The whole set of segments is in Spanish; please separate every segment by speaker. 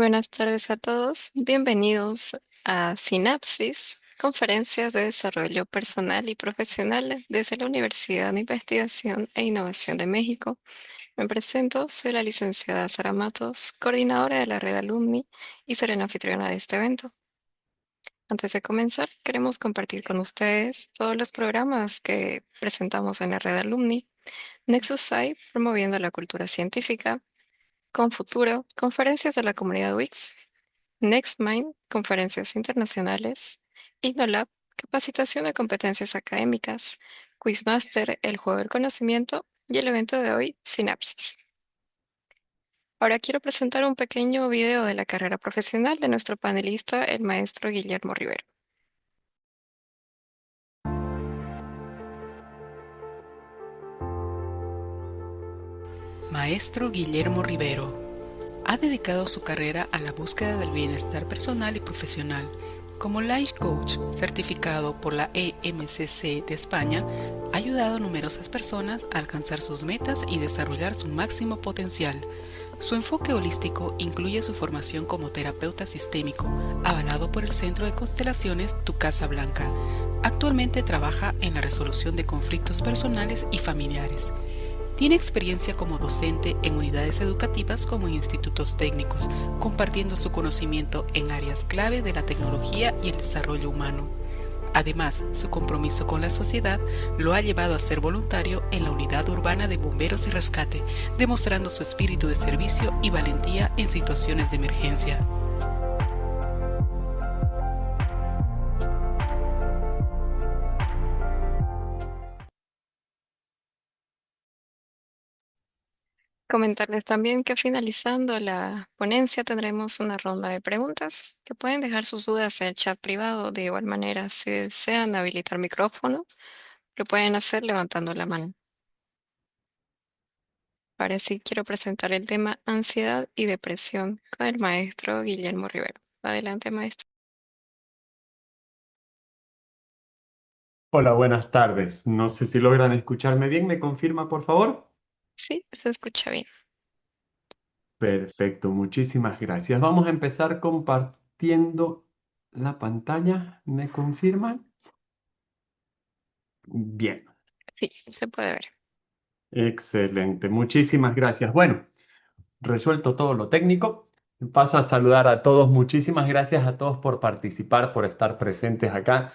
Speaker 1: Buenas tardes a todos. Bienvenidos a Sinapsis, conferencias de desarrollo personal y profesional desde la Universidad de Investigación e Innovación de México. Me presento, soy la licenciada Sara Matos, coordinadora de la red Alumni y seré la anfitriona de este evento. Antes de comenzar, queremos compartir con ustedes todos los programas que presentamos en la red Alumni. Nexus SAI, promoviendo la cultura científica, Con Futuro, conferencias de la comunidad Wix, NextMind, conferencias internacionales, InnoLab, capacitación de competencias académicas, Quizmaster, el juego del conocimiento y el evento de hoy, Sinapsis. Ahora quiero presentar un pequeño video de la carrera profesional de nuestro panelista, el maestro Guillermo Rivero.
Speaker 2: Maestro Guillermo Rivero ha dedicado su carrera a la búsqueda del bienestar personal y profesional. Como Life Coach certificado por la EMCC de España, ha ayudado a numerosas personas a alcanzar sus metas y desarrollar su máximo potencial. Su enfoque holístico incluye su formación como terapeuta sistémico, avalado por el Centro de Constelaciones Tu Casa Blanca. Actualmente trabaja en la resolución de conflictos personales y familiares. Tiene experiencia como docente en unidades educativas como en institutos técnicos, compartiendo su conocimiento en áreas clave de la tecnología y el desarrollo humano. Además, su compromiso con la sociedad lo ha llevado a ser voluntario en la Unidad Urbana de Bomberos y Rescate, demostrando su espíritu de servicio y valentía en situaciones de emergencia.
Speaker 1: Comentarles también que finalizando la ponencia tendremos una ronda de preguntas que pueden dejar sus dudas en el chat privado. De igual manera, si desean habilitar micrófono, lo pueden hacer levantando la mano. Ahora sí quiero presentar el tema ansiedad y depresión con el maestro Guillermo Rivero. Adelante, maestro.
Speaker 3: Hola, buenas tardes. No sé si logran escucharme bien. ¿Me confirma, por favor?
Speaker 1: Sí, se escucha bien.
Speaker 3: Perfecto, muchísimas gracias. Vamos a empezar compartiendo la pantalla. ¿Me confirman? Bien,
Speaker 1: Sí, se puede ver.
Speaker 3: excelente. Muchísimas gracias. Bueno, resuelto todo lo técnico. Paso a saludar a todos. Muchísimas gracias a todos por participar, por estar presentes acá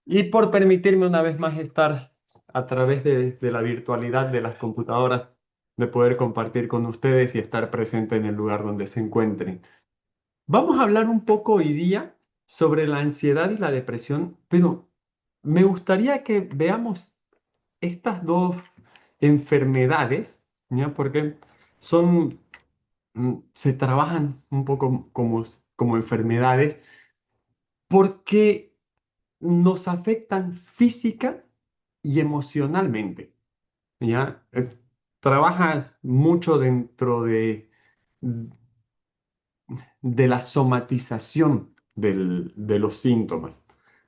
Speaker 3: y por permitirme una vez más estar a través de la virtualidad de las computadoras, de poder compartir con ustedes y estar presente en el lugar donde se encuentren. Vamos a hablar un poco hoy día sobre la ansiedad y la depresión, pero me gustaría que veamos estas dos enfermedades, ¿ya? Porque son, se trabajan un poco como enfermedades, porque nos afectan física y emocionalmente, ¿ya? Trabaja mucho dentro de la somatización de los síntomas,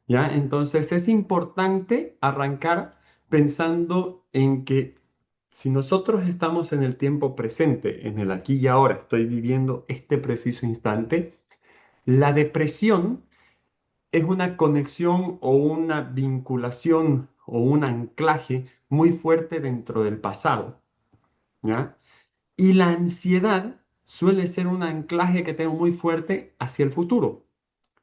Speaker 3: ¿ya? Entonces es importante arrancar pensando en que si nosotros estamos en el tiempo presente, en el aquí y ahora, estoy viviendo este preciso instante, la depresión es una conexión o una vinculación o un anclaje muy fuerte dentro del pasado, ¿ya? Y la ansiedad suele ser un anclaje que tengo muy fuerte hacia el futuro.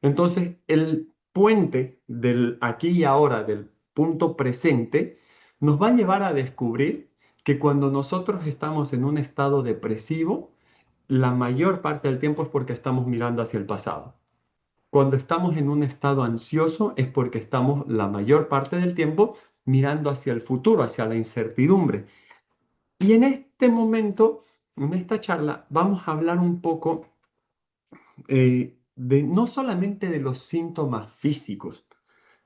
Speaker 3: Entonces, el puente del aquí y ahora, del punto presente, nos va a llevar a descubrir que cuando nosotros estamos en un estado depresivo, la mayor parte del tiempo es porque estamos mirando hacia el pasado. Cuando estamos en un estado ansioso es porque estamos la mayor parte del tiempo mirando hacia el futuro, hacia la incertidumbre. Y en este momento, en esta charla, vamos a hablar un poco de no solamente de los síntomas físicos,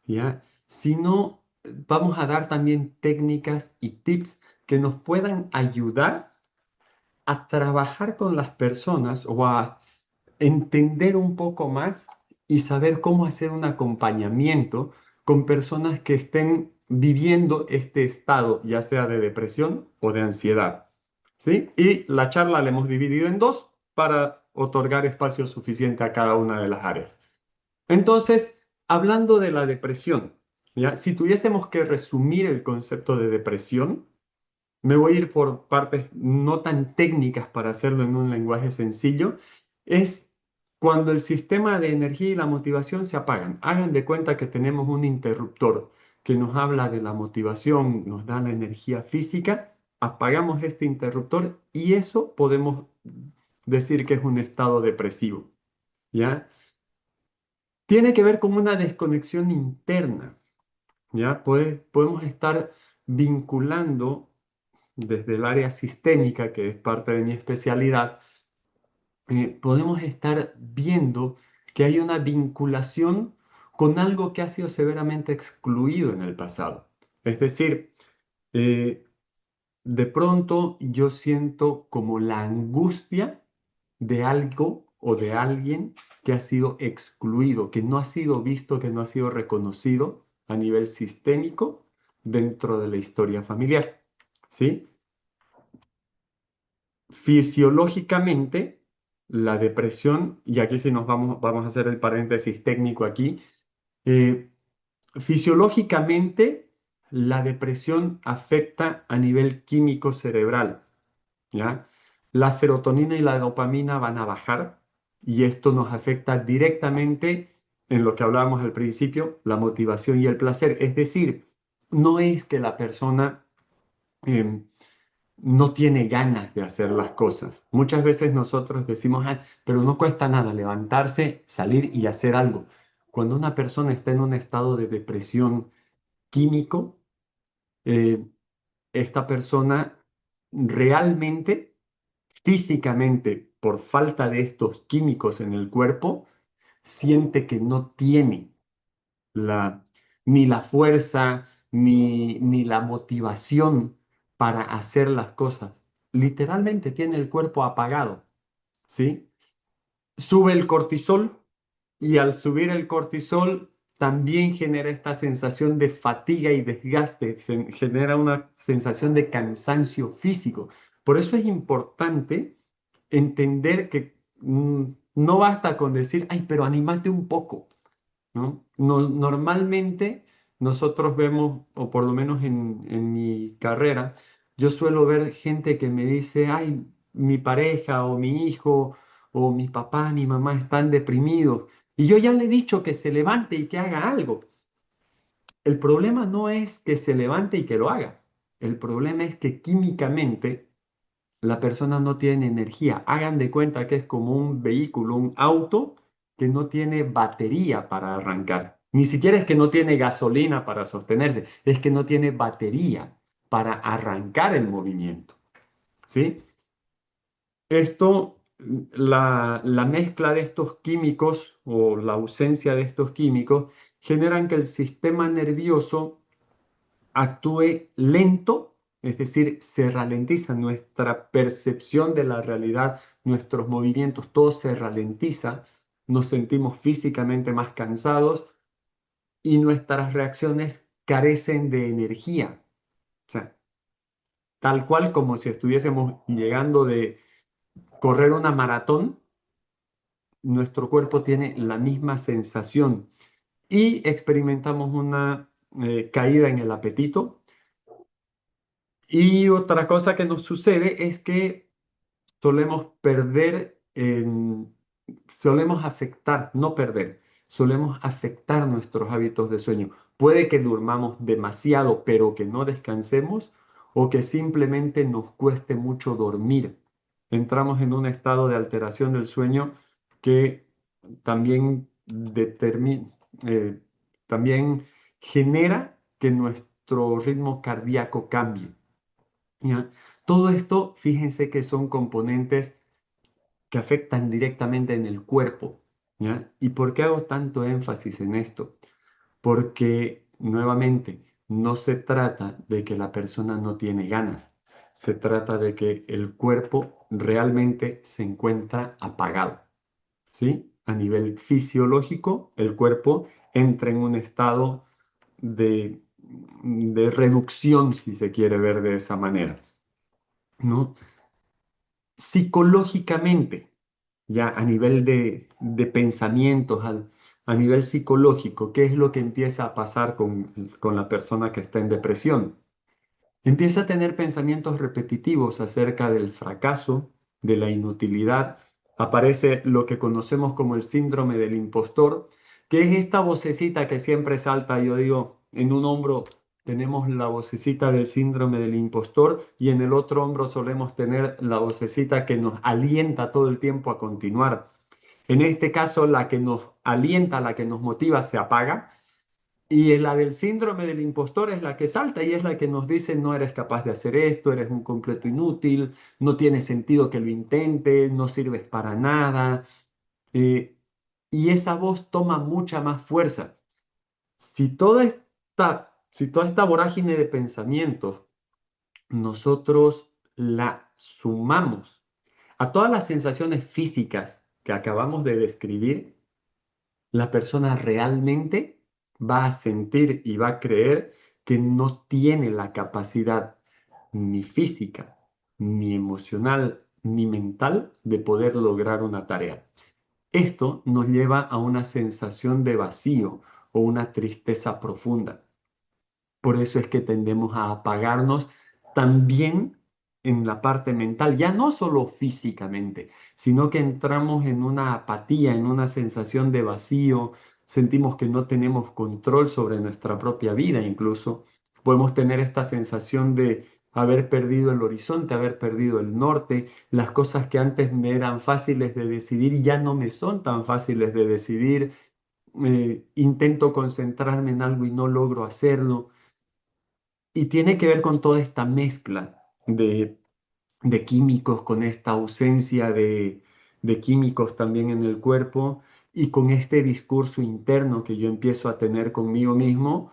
Speaker 3: ¿ya? Sino vamos a dar también técnicas y tips que nos puedan ayudar a trabajar con las personas o a entender un poco más y saber cómo hacer un acompañamiento con personas que estén viviendo este estado, ya sea de depresión o de ansiedad. ¿Sí? Y la charla la hemos dividido en dos para otorgar espacio suficiente a cada una de las áreas. Entonces, hablando de la depresión, ¿ya? Si tuviésemos que resumir el concepto de depresión, me voy a ir por partes no tan técnicas para hacerlo en un lenguaje sencillo, es cuando el sistema de energía y la motivación se apagan. Hagan de cuenta que tenemos un interruptor que nos habla de la motivación, nos da la energía física, apagamos este interruptor y eso podemos decir que es un estado depresivo, ¿ya? Tiene que ver con una desconexión interna, ¿ya? Podemos estar vinculando desde el área sistémica, que es parte de mi especialidad, podemos estar viendo que hay una vinculación con algo que ha sido severamente excluido en el pasado. Es decir, eh, de pronto yo siento como la angustia de algo o de alguien que ha sido excluido, que no ha sido visto, que no ha sido reconocido a nivel sistémico dentro de la historia familiar. ¿Sí? Fisiológicamente, la depresión, y aquí sí vamos a hacer el paréntesis técnico aquí, eh, fisiológicamente la depresión afecta a nivel químico cerebral, ¿ya? La serotonina y la dopamina van a bajar y esto nos afecta directamente en lo que hablábamos al principio, la motivación y el placer. Es decir, no es que la persona em, no tiene ganas de hacer las cosas. Muchas veces nosotros decimos, "Ah, pero no cuesta nada levantarse, salir y hacer algo". Cuando una persona está en un estado de depresión químico, eh, esta persona realmente, físicamente, por falta de estos químicos en el cuerpo, siente que no tiene la, ni la fuerza, ni la motivación para hacer las cosas. Literalmente tiene el cuerpo apagado, ¿sí? Sube el cortisol y al subir el cortisol también genera esta sensación de fatiga y desgaste, genera una sensación de cansancio físico. Por eso es importante entender que no basta con decir, ay, pero anímate un poco. ¿No? Normalmente nosotros vemos, o por lo menos en mi carrera, yo suelo ver gente que me dice, ay, mi pareja o mi hijo o mi papá, mi mamá están deprimidos. Y yo ya le he dicho que se levante y que haga algo. El problema no es que se levante y que lo haga. El problema es que químicamente la persona no tiene energía. Hagan de cuenta que es como un vehículo, un auto que no tiene batería para arrancar. Ni siquiera es que no tiene gasolina para sostenerse, es que no tiene batería para arrancar el movimiento. ¿Sí? Esto, la mezcla de estos químicos o la ausencia de estos químicos generan que el sistema nervioso actúe lento, es decir, se ralentiza nuestra percepción de la realidad, nuestros movimientos, todo se ralentiza, nos sentimos físicamente más cansados y nuestras reacciones carecen de energía. O sea, tal cual como si estuviésemos llegando de correr una maratón, nuestro cuerpo tiene la misma sensación y experimentamos una caída en el apetito. Y otra cosa que nos sucede es que solemos perder, solemos afectar, no perder, solemos afectar nuestros hábitos de sueño. Puede que durmamos demasiado, pero que no descansemos, o que simplemente nos cueste mucho dormir. Entramos en un estado de alteración del sueño que también eh, también genera que nuestro ritmo cardíaco cambie. ¿Ya? Todo esto, fíjense que son componentes que afectan directamente en el cuerpo. ¿Ya? ¿Y por qué hago tanto énfasis en esto? Porque, nuevamente, no se trata de que la persona no tiene ganas, se trata de que el cuerpo realmente se encuentra apagado. ¿Sí? A nivel fisiológico, el cuerpo entra en un estado de reducción, si se quiere ver de esa manera. ¿No? Psicológicamente, ya a nivel de pensamientos, a nivel psicológico, ¿qué es lo que empieza a pasar con la persona que está en depresión? Empieza a tener pensamientos repetitivos acerca del fracaso, de la inutilidad. Aparece lo que conocemos como el síndrome del impostor, que es esta vocecita que siempre salta. Yo digo, en un hombro tenemos la vocecita del síndrome del impostor y en el otro hombro solemos tener la vocecita que nos alienta todo el tiempo a continuar. En este caso, la que nos alienta, la que nos motiva, se apaga y la del síndrome del impostor es la que salta y es la que nos dice no eres capaz de hacer esto, eres un completo inútil, no tiene sentido que lo intentes, no sirves para nada. eh, y esa voz toma mucha más fuerza. Si toda esta vorágine de pensamientos nosotros la sumamos a todas las sensaciones físicas que acabamos de describir, la persona realmente va a sentir y va a creer que no tiene la capacidad ni física, ni emocional, ni mental de poder lograr una tarea. Esto nos lleva a una sensación de vacío o una tristeza profunda. Por eso es que tendemos a apagarnos también en la parte mental, ya no solo físicamente, sino que entramos en una apatía, en una sensación de vacío, sentimos que no tenemos control sobre nuestra propia vida, incluso podemos tener esta sensación de haber perdido el horizonte, haber perdido el norte, las cosas que antes me eran fáciles de decidir ya no me son tan fáciles de decidir, intento concentrarme en algo y no logro hacerlo. Y tiene que ver con toda esta mezcla de químicos, con esta ausencia de químicos también en el cuerpo y con este discurso interno que yo empiezo a tener conmigo mismo,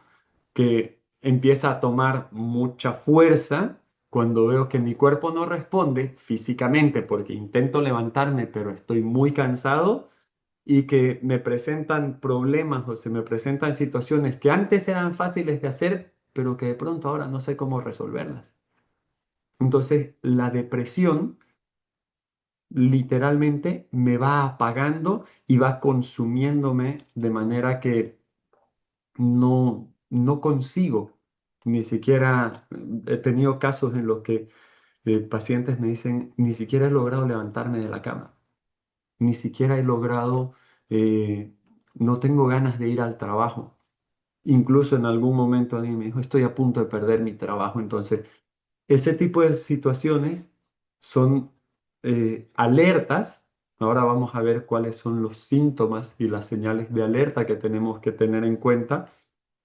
Speaker 3: que empieza a tomar mucha fuerza cuando veo que mi cuerpo no responde físicamente porque intento levantarme, pero estoy muy cansado y que me presentan problemas o se me presentan situaciones que antes eran fáciles de hacer, pero que de pronto ahora no sé cómo resolverlas. Entonces, la depresión literalmente me va apagando y va consumiéndome de manera que no consigo, ni siquiera he tenido casos en los que pacientes me dicen, ni siquiera he logrado levantarme de la cama. Ni siquiera he logrado, eh, no tengo ganas de ir al trabajo. Incluso en algún momento alguien me dijo, estoy a punto de perder mi trabajo. Entonces, ese tipo de situaciones son alertas. Ahora vamos a ver cuáles son los síntomas y las señales de alerta que tenemos que tener en cuenta,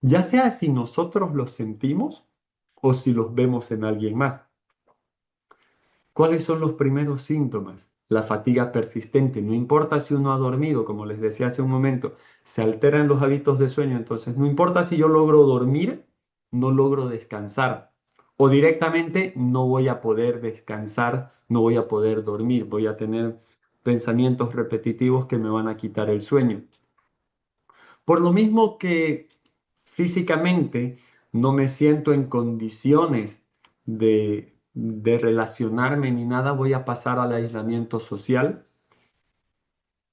Speaker 3: ya sea si nosotros los sentimos o si los vemos en alguien más. ¿Cuáles son los primeros síntomas? La fatiga persistente. No importa si uno ha dormido, como les decía hace un momento, se alteran los hábitos de sueño. Entonces, no importa si yo logro dormir, no logro descansar. O directamente no voy a poder descansar, no voy a poder dormir. Voy a tener pensamientos repetitivos que me van a quitar el sueño. Por lo mismo que físicamente no me siento en condiciones de relacionarme ni nada, voy a pasar al aislamiento social.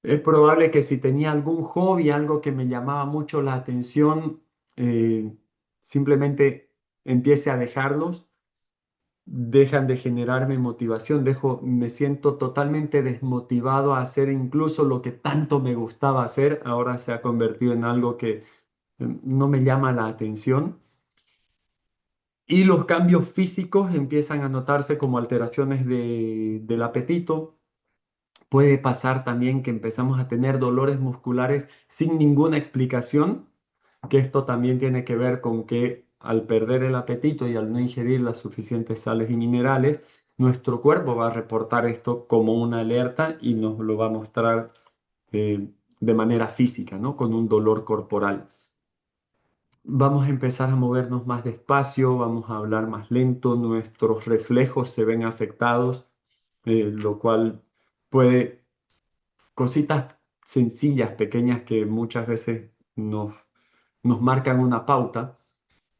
Speaker 3: Es probable que si tenía algún hobby, algo que me llamaba mucho la atención, eh, simplemente empiece a dejarlos, dejan de generarme motivación, me siento totalmente desmotivado a hacer incluso lo que tanto me gustaba hacer, ahora se ha convertido en algo que no me llama la atención. Y los cambios físicos empiezan a notarse como alteraciones del apetito. Puede pasar también que empezamos a tener dolores musculares sin ninguna explicación, que esto también tiene que ver con que al perder el apetito y al no ingerir las suficientes sales y minerales, nuestro cuerpo va a reportar esto como una alerta y nos lo va a mostrar de manera física, ¿no? Con un dolor corporal. Vamos a empezar a movernos más despacio, vamos a hablar más lento, nuestros reflejos se ven afectados, lo cual puede, cositas sencillas, pequeñas que muchas veces nos marcan una pauta,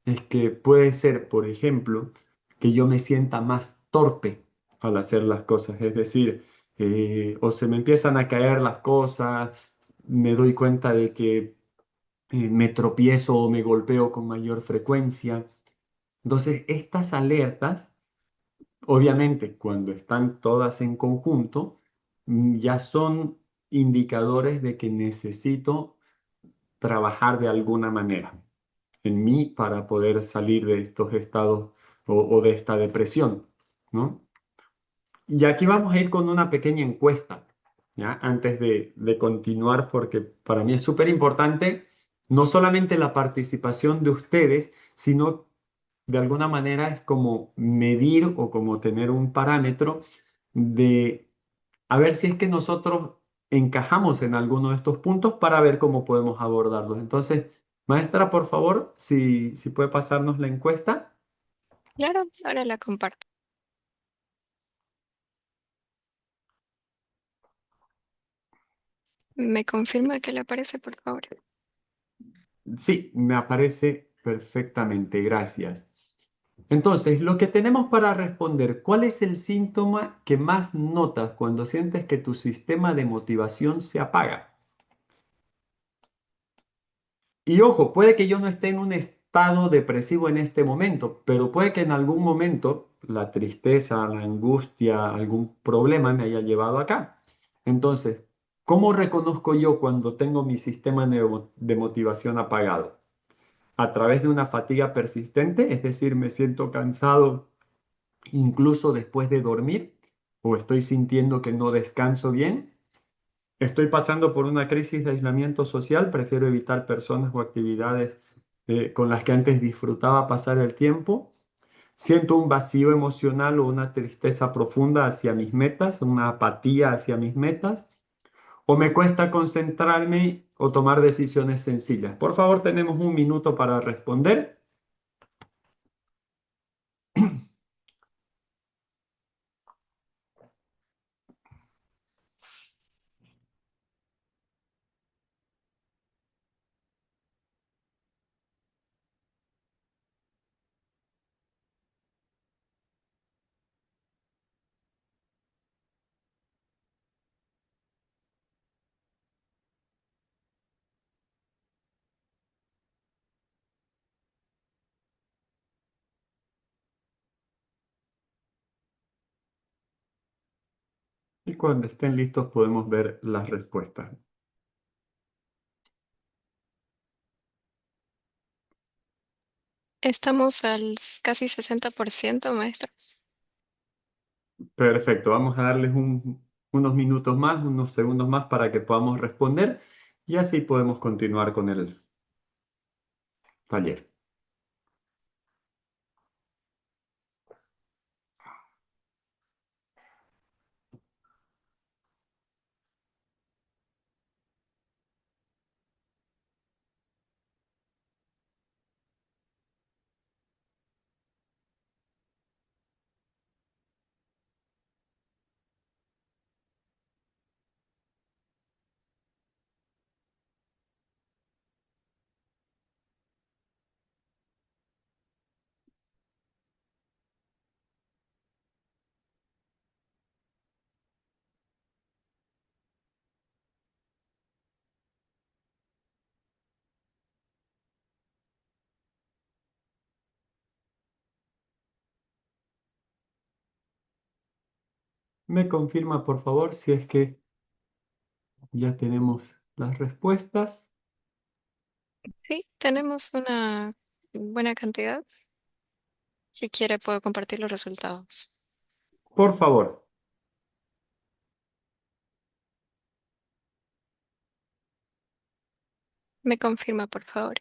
Speaker 3: es que puede ser, por ejemplo, que yo me sienta más torpe al hacer las cosas, es decir, o se me empiezan a caer las cosas, me doy cuenta de que me tropiezo o me golpeo con mayor frecuencia. Entonces, estas alertas, obviamente, cuando están todas en conjunto, ya son indicadores de que necesito trabajar de alguna manera en mí para poder salir de estos estados o de esta depresión, ¿no? Y aquí vamos a ir con una pequeña encuesta, ¿ya? Antes de continuar, porque para mí es súper importante no solamente la participación de ustedes, sino de alguna manera es como medir o como tener un parámetro de a ver si es que nosotros encajamos en alguno de estos puntos para ver cómo podemos abordarlos. Entonces, maestra, por favor, si puede pasarnos la encuesta.
Speaker 1: Claro, ahora la comparto. ¿Me confirma que le aparece, por favor?
Speaker 3: Sí, me aparece perfectamente, gracias. Entonces, lo que tenemos para responder, ¿cuál es el síntoma que más notas cuando sientes que tu sistema de motivación se apaga? Y ojo, puede que yo no esté en un estado depresivo en este momento, pero puede que en algún momento la tristeza, la angustia, algún problema me haya llevado acá. Entonces, ¿cómo reconozco yo cuando tengo mi sistema de motivación apagado? A través de una fatiga persistente, es decir, me siento cansado incluso después de dormir, o estoy sintiendo que no descanso bien. Estoy pasando por una crisis de aislamiento social, prefiero evitar personas o actividades con las que antes disfrutaba pasar el tiempo. Siento un vacío emocional o una tristeza profunda hacia mis metas, una apatía hacia mis metas, o me cuesta concentrarme o tomar decisiones sencillas. Por favor, tenemos un minuto para responder. Y cuando estén listos podemos ver las respuestas.
Speaker 1: Estamos al casi 60%, maestra.
Speaker 3: Perfecto, vamos a darles unos minutos más, unos segundos más para que podamos responder y así podemos continuar con el taller. Me confirma, por favor, si es que ya tenemos las respuestas.
Speaker 1: Sí, tenemos una buena cantidad. Si quiere, puedo compartir los resultados.
Speaker 3: Por favor.
Speaker 1: Me confirma, por favor.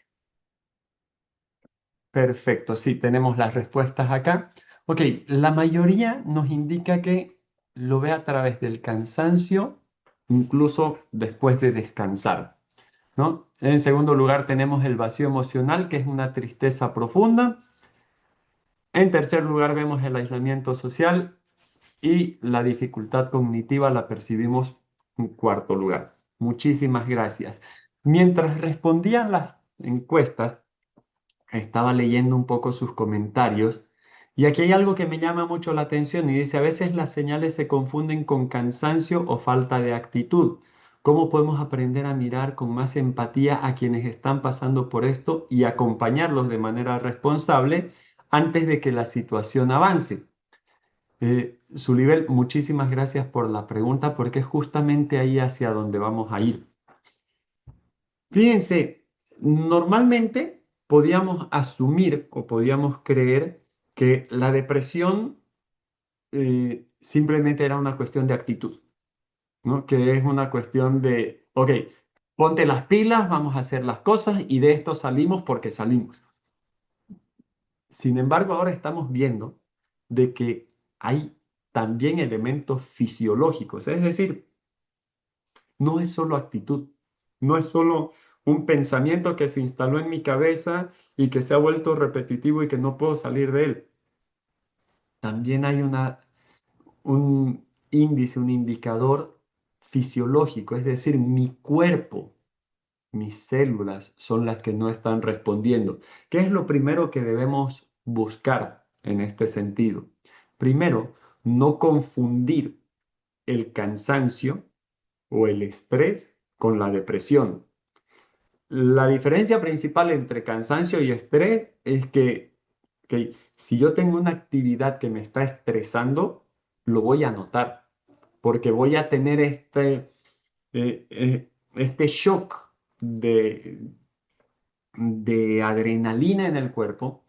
Speaker 3: Perfecto, sí, tenemos las respuestas acá. Ok, la mayoría nos indica que lo ve a través del cansancio, incluso después de descansar, ¿no? En segundo lugar tenemos el vacío emocional, que es una tristeza profunda. En tercer lugar vemos el aislamiento social y la dificultad cognitiva la percibimos en cuarto lugar. Muchísimas gracias. Mientras respondían las encuestas, estaba leyendo un poco sus comentarios Y aquí hay algo que me llama mucho la atención y dice, a veces las señales se confunden con cansancio o falta de actitud. ¿Cómo podemos aprender a mirar con más empatía a quienes están pasando por esto y acompañarlos de manera responsable antes de que la situación avance? Sulibel, muchísimas gracias por la pregunta porque es justamente ahí hacia donde vamos a ir. Fíjense, normalmente podíamos asumir o podíamos creer que la depresión simplemente era una cuestión de actitud, ¿no? Que es una cuestión de, ok, ponte las pilas, vamos a hacer las cosas y de esto salimos porque salimos. Sin embargo, ahora estamos viendo de que hay también elementos fisiológicos, es decir, no es solo actitud, no es solo un pensamiento que se instaló en mi cabeza y que se ha vuelto repetitivo y que no puedo salir de él. También hay un índice, un indicador fisiológico, es decir, mi cuerpo, mis células son las que no están respondiendo. ¿Qué es lo primero que debemos buscar en este sentido? Primero, no confundir el cansancio o el estrés con la depresión. La diferencia principal entre cansancio y estrés es que si yo tengo una actividad que me está estresando, lo voy a notar, porque voy a tener este shock de adrenalina en el cuerpo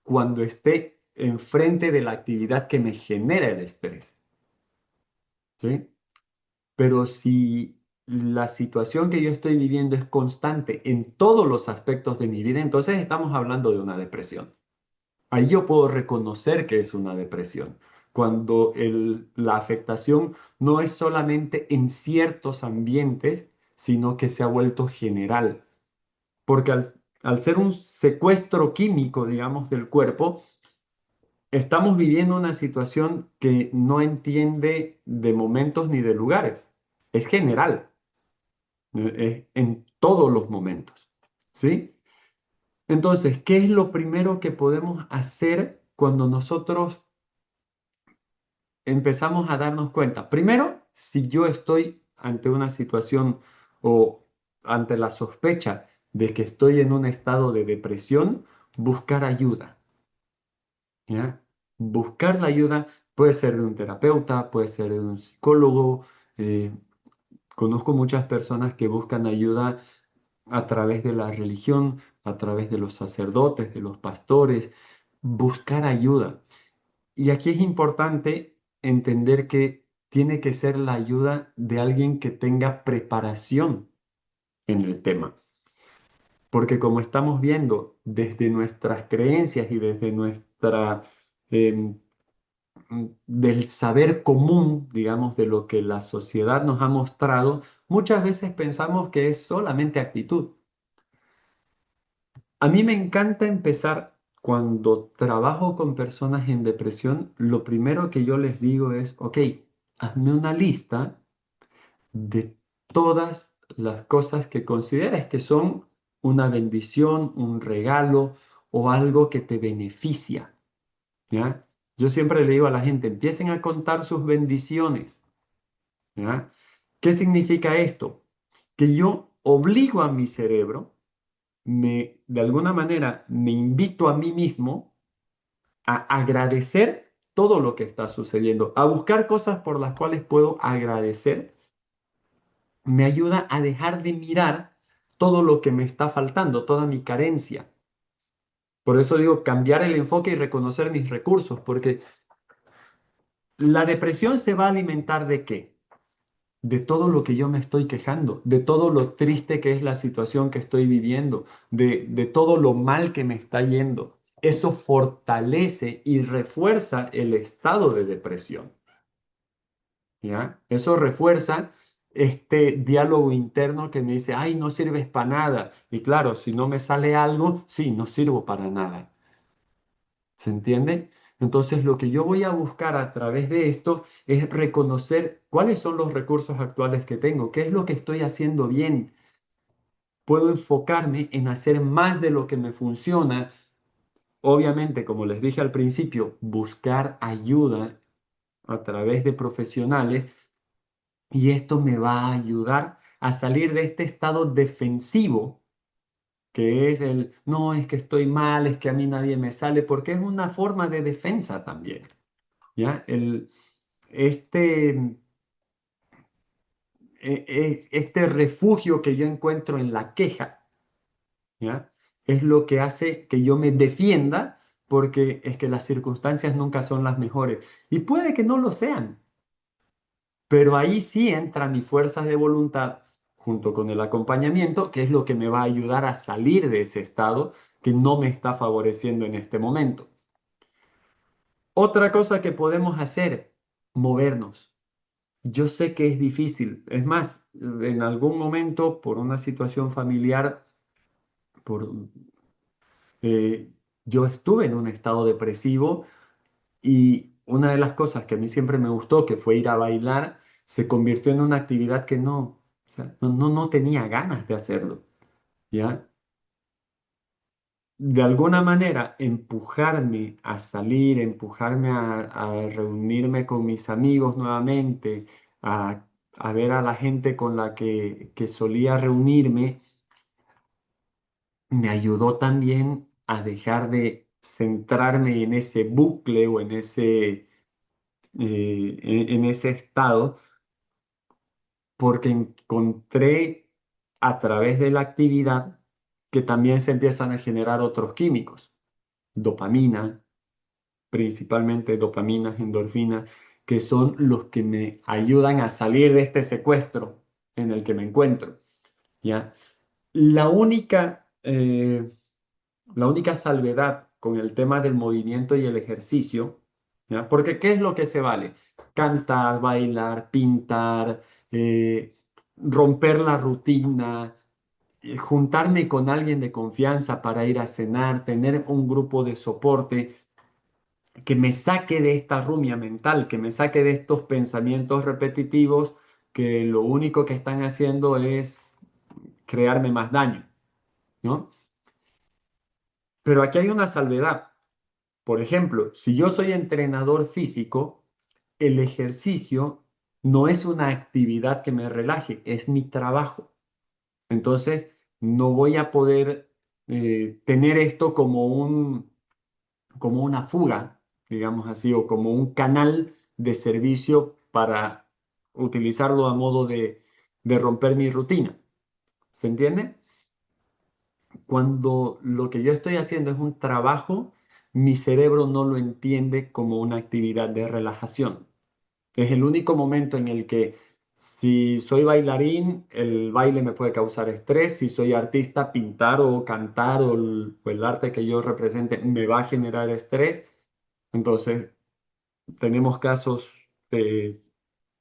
Speaker 3: cuando esté enfrente de la actividad que me genera el estrés. ¿Sí? Pero si la situación que yo estoy viviendo es constante en todos los aspectos de mi vida, entonces estamos hablando de una depresión. Ahí yo puedo reconocer que es una depresión, cuando la afectación no es solamente en ciertos ambientes, sino que se ha vuelto general. Porque al ser un secuestro químico, digamos, del cuerpo, estamos viviendo una situación que no entiende de momentos ni de lugares. Es general, es en todos los momentos. ¿Sí? Entonces, ¿qué es lo primero que podemos hacer cuando nosotros empezamos a darnos cuenta? Primero, si yo estoy ante una situación o ante la sospecha de que estoy en un estado de depresión, buscar ayuda. ¿Ya? Buscar la ayuda puede ser de un terapeuta, puede ser de un psicólogo. eh, Conozco muchas personas que buscan ayuda a través de la religión, a través de los sacerdotes, de los pastores, buscar ayuda. Y aquí es importante entender que tiene que ser la ayuda de alguien que tenga preparación en el tema. Porque como estamos viendo desde nuestras creencias y desde em, del saber común, digamos, de lo que la sociedad nos ha mostrado, muchas veces pensamos que es solamente actitud. A mí me encanta empezar cuando trabajo con personas en depresión, lo primero que yo les digo es, ok, hazme una lista de todas las cosas que consideres que son una bendición, un regalo o algo que te beneficia, ¿ya? Yo siempre le digo a la gente, empiecen a contar sus bendiciones, ¿ya? ¿Qué significa esto? Que yo obligo a mi cerebro, de alguna manera me invito a mí mismo a agradecer todo lo que está sucediendo, a buscar cosas por las cuales puedo agradecer, me ayuda a dejar de mirar todo lo que me está faltando, toda mi carencia. Por eso digo, cambiar el enfoque y reconocer mis recursos, porque la depresión se va a alimentar ¿de qué? De todo lo que yo me estoy quejando, de todo lo triste que es la situación que estoy viviendo, de todo lo mal que me está yendo. Eso fortalece y refuerza el estado de depresión, ¿ya? Eso refuerza este diálogo interno que me dice, ay, no sirves para nada. Y claro, si no me sale algo, sí, no sirvo para nada. ¿Se entiende? Entonces, lo que yo voy a buscar a través de esto es reconocer cuáles son los recursos actuales que tengo, qué es lo que estoy haciendo bien. Puedo enfocarme en hacer más de lo que me funciona obviamente, como les dije al principio, buscar ayuda a través de profesionales y esto me va a ayudar a salir de este estado defensivo que es el, no, es que estoy mal, es que a mí nadie me sale, porque es una forma de defensa también, ¿ya? Este, este refugio que yo encuentro en la queja, ¿ya? Es lo que hace que yo me defienda, porque es que las circunstancias nunca son las mejores. Y puede que no lo sean, pero ahí sí entra mi fuerza de voluntad junto con el acompañamiento, que es lo que me va a ayudar a salir de ese estado que no me está favoreciendo en este momento. Otra cosa que podemos hacer, movernos. Yo sé que es difícil. Es más, en algún momento, por una situación familiar, por, eh, yo estuve en un estado depresivo y una de las cosas que a mí siempre me gustó, que fue ir a bailar, se convirtió en una actividad que no, o sea, no tenía ganas de hacerlo, ¿ya? De alguna manera, empujarme a salir, empujarme a reunirme con mis amigos nuevamente, a ver a la gente con la que solía reunirme, me ayudó también a dejar de centrarme en ese bucle o en ese estado, porque encontré a través de la actividad que también se empiezan a generar otros químicos, dopamina, principalmente dopaminas, endorfinas, que son los que me ayudan a salir de este secuestro en el que me encuentro, ¿ya? La única, la única salvedad con el tema del movimiento y el ejercicio, ¿ya? Porque ¿qué es lo que se vale? Cantar, bailar, pintar, romper la rutina, juntarme con alguien de confianza para ir a cenar, tener un grupo de soporte que me saque de esta rumia mental, que me saque de estos pensamientos repetitivos que lo único que están haciendo es crearme más daño, ¿no? Pero aquí hay una salvedad. Por ejemplo, si yo soy entrenador físico, el ejercicio no es una actividad que me relaje, es mi trabajo. Entonces, no voy a poder tener esto como una fuga, digamos así, o como un canal de servicio para utilizarlo a modo de romper mi rutina. ¿Se entiende? Cuando lo que yo estoy haciendo es un trabajo, mi cerebro no lo entiende como una actividad de relajación. Es el único momento en el que si soy bailarín, el baile me puede causar estrés. Si soy artista, pintar o cantar o el arte que yo represente me va a generar estrés. Entonces, tenemos casos eh,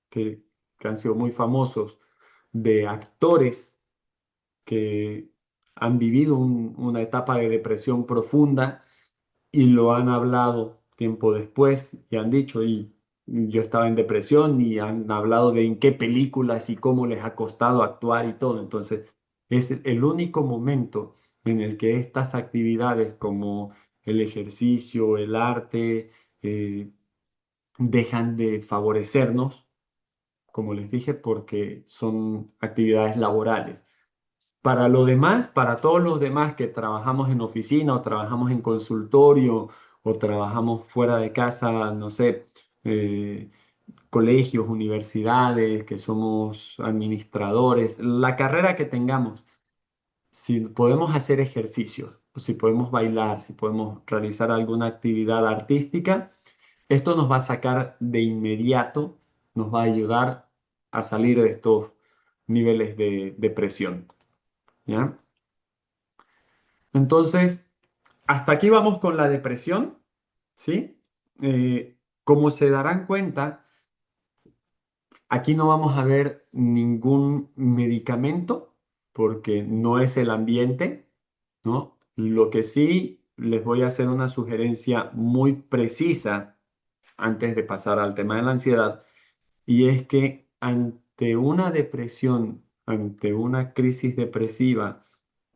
Speaker 3: que, que han sido muy famosos de actores que han vivido una etapa de depresión profunda y lo han hablado tiempo después y han dicho, y yo estaba en depresión y han hablado de en qué películas y cómo les ha costado actuar y todo. Entonces, es el único momento en el que estas actividades como el ejercicio, el arte, dejan de favorecernos, como les dije, porque son actividades laborales. Para lo demás, para todos los demás que trabajamos en oficina o trabajamos en consultorio o trabajamos fuera de casa, no sé, eh, colegios, universidades, que somos administradores, la carrera que tengamos, si podemos hacer ejercicios, o si podemos bailar, si podemos realizar alguna actividad artística, esto nos va a sacar de inmediato, nos va a ayudar a salir de estos niveles de depresión, ¿ya? Entonces, hasta aquí vamos con la depresión, ¿sí? Como se darán cuenta, aquí no vamos a ver ningún medicamento porque no es el ambiente, ¿no? Lo que sí les voy a hacer una sugerencia muy precisa antes de pasar al tema de la ansiedad, y es que ante una depresión, ante una crisis depresiva,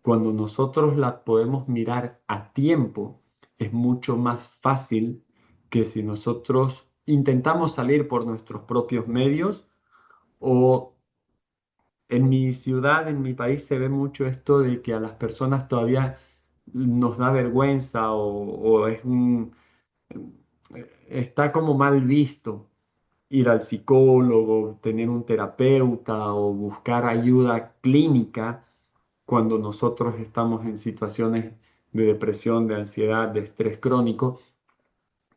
Speaker 3: cuando nosotros la podemos mirar a tiempo, es mucho más fácil que si nosotros intentamos salir por nuestros propios medios o en mi ciudad, en mi país se ve mucho esto de que a las personas todavía nos da vergüenza o está como mal visto ir al psicólogo, tener un terapeuta o buscar ayuda clínica cuando nosotros estamos en situaciones de depresión, de ansiedad, de estrés crónico,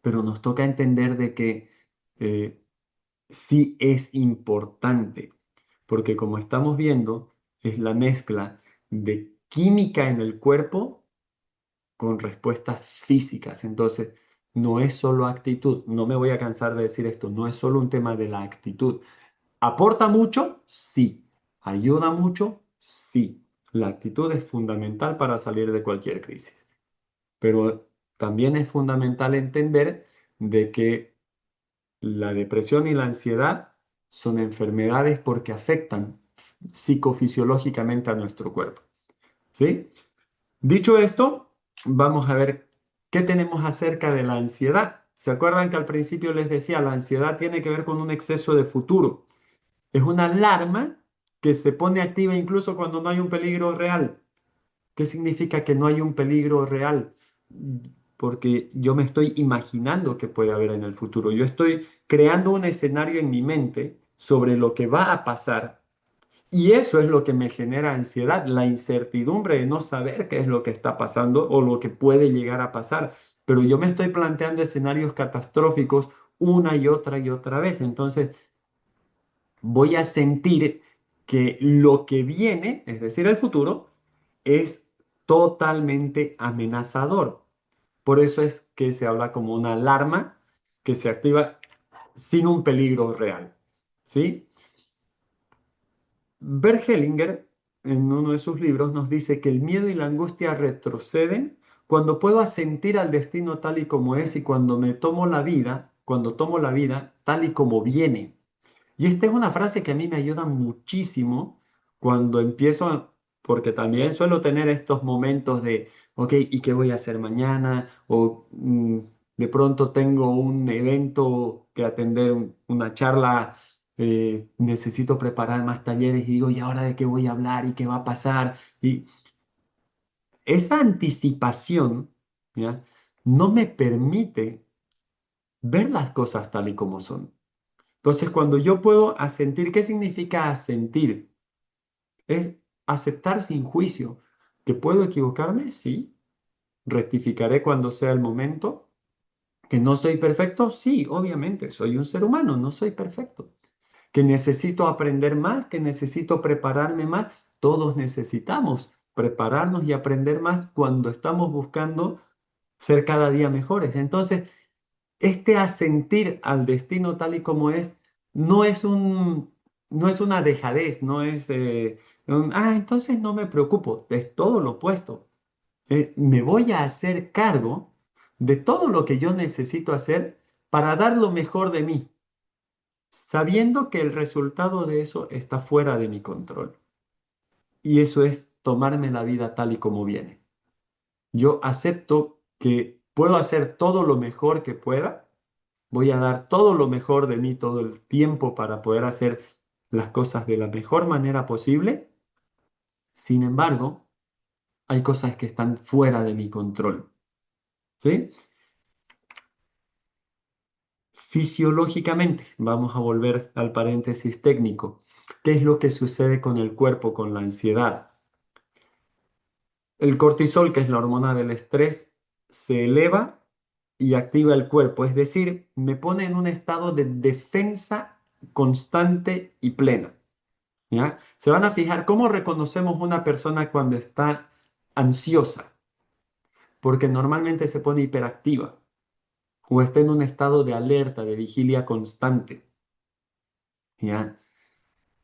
Speaker 3: pero nos toca entender de que eh, sí es importante, porque como estamos viendo, es la mezcla de química en el cuerpo con respuestas físicas. Entonces, no es solo actitud, no me voy a cansar de decir esto, no es solo un tema de la actitud. ¿Aporta mucho? Sí. ¿Ayuda mucho? Sí. La actitud es fundamental para salir de cualquier crisis, pero también es fundamental entender de que la depresión y la ansiedad son enfermedades porque afectan psicofisiológicamente a nuestro cuerpo. ¿Sí? Dicho esto, vamos a ver qué tenemos acerca de la ansiedad. ¿Se acuerdan que al principio les decía, la ansiedad tiene que ver con un exceso de futuro? Es una alarma que se pone activa incluso cuando no hay un peligro real. ¿Qué significa que no hay un peligro real? Porque yo me estoy imaginando que puede haber en el futuro. Yo estoy creando un escenario en mi mente sobre lo que va a pasar y eso es lo que me genera ansiedad, la incertidumbre de no saber qué es lo que está pasando o lo que puede llegar a pasar. Pero yo me estoy planteando escenarios catastróficos una y otra vez. Entonces voy a sentir que lo que viene, es decir, el futuro, es totalmente amenazador. Por eso es que se habla como una alarma que se activa sin un peligro real. ¿Sí? Bert Hellinger, en uno de sus libros, nos dice que el miedo y la angustia retroceden cuando puedo asentir al destino tal y como es y cuando me tomo la vida, cuando tomo la vida tal y como viene. Y esta es una frase que a mí me ayuda muchísimo cuando porque también suelo tener estos momentos de, ok, ¿y qué voy a hacer mañana? O de pronto tengo un evento que atender, una charla, necesito preparar más talleres y digo, ¿y ahora de qué voy a hablar? ¿Y qué va a pasar? Y esa anticipación, ¿ya? No me permite ver las cosas tal y como son. Entonces, cuando yo puedo asentir, ¿qué significa asentir? Es aceptar sin juicio. ¿Que puedo equivocarme? Sí. ¿Rectificaré cuando sea el momento? ¿Que no soy perfecto? Sí, obviamente, soy un ser humano, no soy perfecto. ¿Que necesito aprender más? ¿Que necesito prepararme más? Todos necesitamos prepararnos y aprender más cuando estamos buscando ser cada día mejores. Entonces, este asentir al destino tal y como es, no es no es una dejadez, no es, entonces no me preocupo, es todo lo opuesto. Me voy a hacer cargo de todo lo que yo necesito hacer para dar lo mejor de mí, sabiendo que el resultado de eso está fuera de mi control. Y eso es tomarme la vida tal y como viene. Yo acepto que puedo hacer todo lo mejor que pueda. Voy a dar todo lo mejor de mí todo el tiempo para poder hacer las cosas de la mejor manera posible. Sin embargo, hay cosas que están fuera de mi control. ¿Sí? Fisiológicamente, vamos a volver al paréntesis técnico. ¿Qué es lo que sucede con el cuerpo con la ansiedad? El cortisol, que es la hormona del estrés, se eleva y activa el cuerpo, es decir, me pone en un estado de defensa constante y plena. ¿Ya? Se van a fijar cómo reconocemos una persona cuando está ansiosa, porque normalmente se pone hiperactiva o está en un estado de alerta, de vigilia constante. ¿Ya?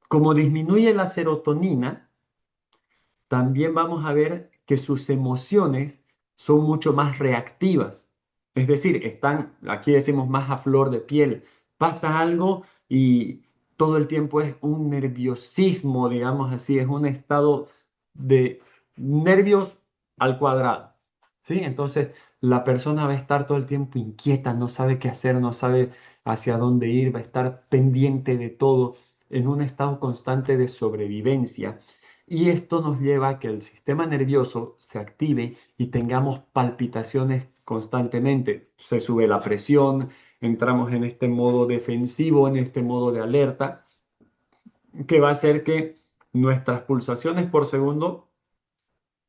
Speaker 3: Como disminuye la serotonina, también vamos a ver que sus emociones son mucho más reactivas. Es decir, están, aquí decimos, más a flor de piel. Pasa algo y todo el tiempo es un nerviosismo, digamos así, es un estado de nervios al cuadrado. ¿sí? Entonces, la persona va a estar todo el tiempo inquieta, no sabe qué hacer, no sabe hacia dónde ir, va a estar pendiente de todo, en un estado constante de sobrevivencia. Y esto nos lleva a que el sistema nervioso se active y tengamos palpitaciones constantemente. Se sube la presión, entramos en este modo defensivo, en este modo de alerta, que va a hacer que nuestras pulsaciones por segundo,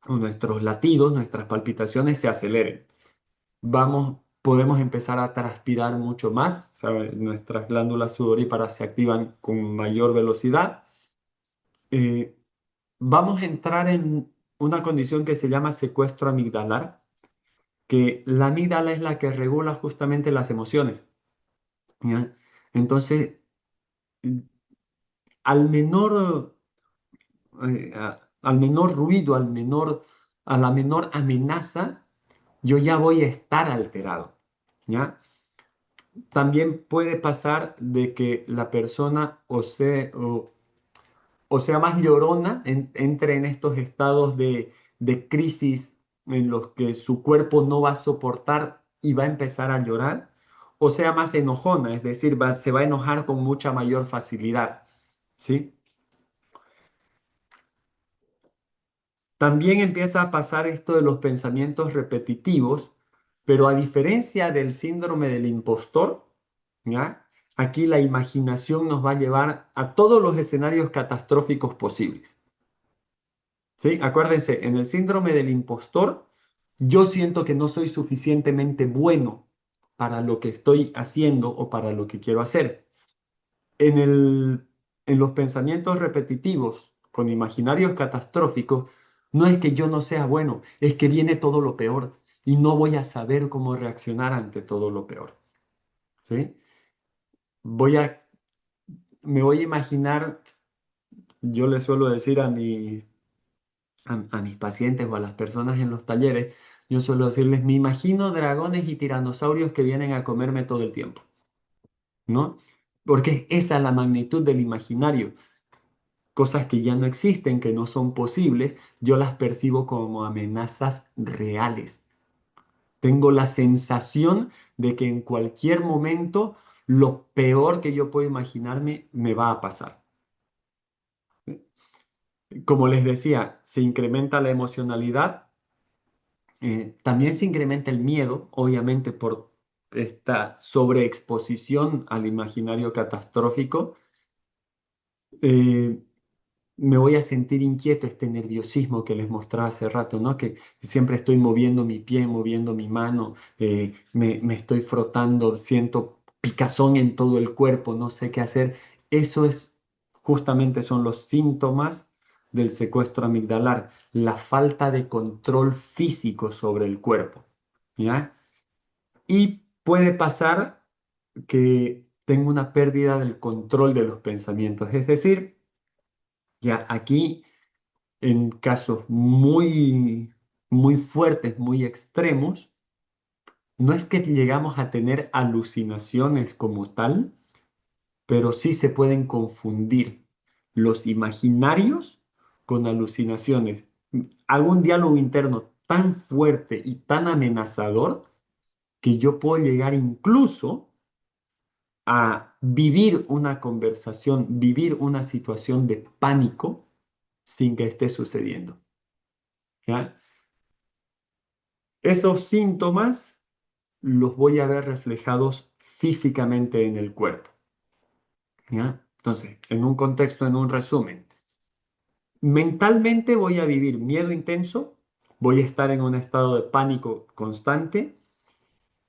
Speaker 3: o nuestros latidos, nuestras palpitaciones se aceleren. Podemos empezar a transpirar mucho más, ¿sabe? Nuestras glándulas sudoríparas se activan con mayor velocidad. Eh, Vamos a entrar en una condición que se llama secuestro amigdalar, que la amígdala es la que regula justamente las emociones, ¿ya? Entonces, al menor, al menor ruido, a la menor amenaza, yo ya voy a estar alterado, ¿ya? También puede pasar de que la persona o sea más llorona, entre en estos estados de crisis en los que su cuerpo no va a soportar y va a empezar a llorar, o sea más enojona, es decir, se va a enojar con mucha mayor facilidad, ¿sí? También empieza a pasar esto de los pensamientos repetitivos, pero a diferencia del síndrome del impostor, ¿ya? Aquí la imaginación nos va a llevar a todos los escenarios catastróficos posibles. ¿Sí? Acuérdense, en el síndrome del impostor, yo siento que no soy suficientemente bueno para lo que estoy haciendo o para lo que quiero hacer. En en los pensamientos repetitivos, con imaginarios catastróficos, no es que yo no sea bueno, es que viene todo lo peor y no voy a saber cómo reaccionar ante todo lo peor. ¿Sí? Voy a, Me voy a imaginar, yo le suelo decir a mis pacientes o a las personas en los talleres, yo suelo decirles, me imagino dragones y tiranosaurios que vienen a comerme todo el tiempo, ¿no? Porque esa es la magnitud del imaginario. Cosas que ya no existen, que no son posibles, yo las percibo como amenazas reales. Tengo la sensación de que en cualquier momento lo peor que yo puedo imaginarme me va a pasar. Como les decía, se incrementa la emocionalidad. También se incrementa el miedo, obviamente por esta sobreexposición al imaginario catastrófico. Eh, Me voy a sentir inquieto, este nerviosismo que les mostraba hace rato, ¿no? Que siempre estoy moviendo mi pie, moviendo mi mano, me estoy frotando, siento picazón en todo el cuerpo, no sé qué hacer. Eso es, justamente son los síntomas del secuestro amigdalar, la falta de control físico sobre el cuerpo, ¿ya? Y puede pasar que tenga una pérdida del control de los pensamientos, es decir, ya aquí en casos muy fuertes, muy extremos, no es que llegamos a tener alucinaciones como tal, pero sí se pueden confundir los imaginarios con alucinaciones. Hago un diálogo interno tan fuerte y tan amenazador que yo puedo llegar incluso a vivir una conversación, vivir una situación de pánico sin que esté sucediendo. ¿Ya? Esos síntomas los voy a ver reflejados físicamente en el cuerpo, ¿ya? Entonces, en un contexto, en un resumen, mentalmente voy a vivir miedo intenso, voy a estar en un estado de pánico constante,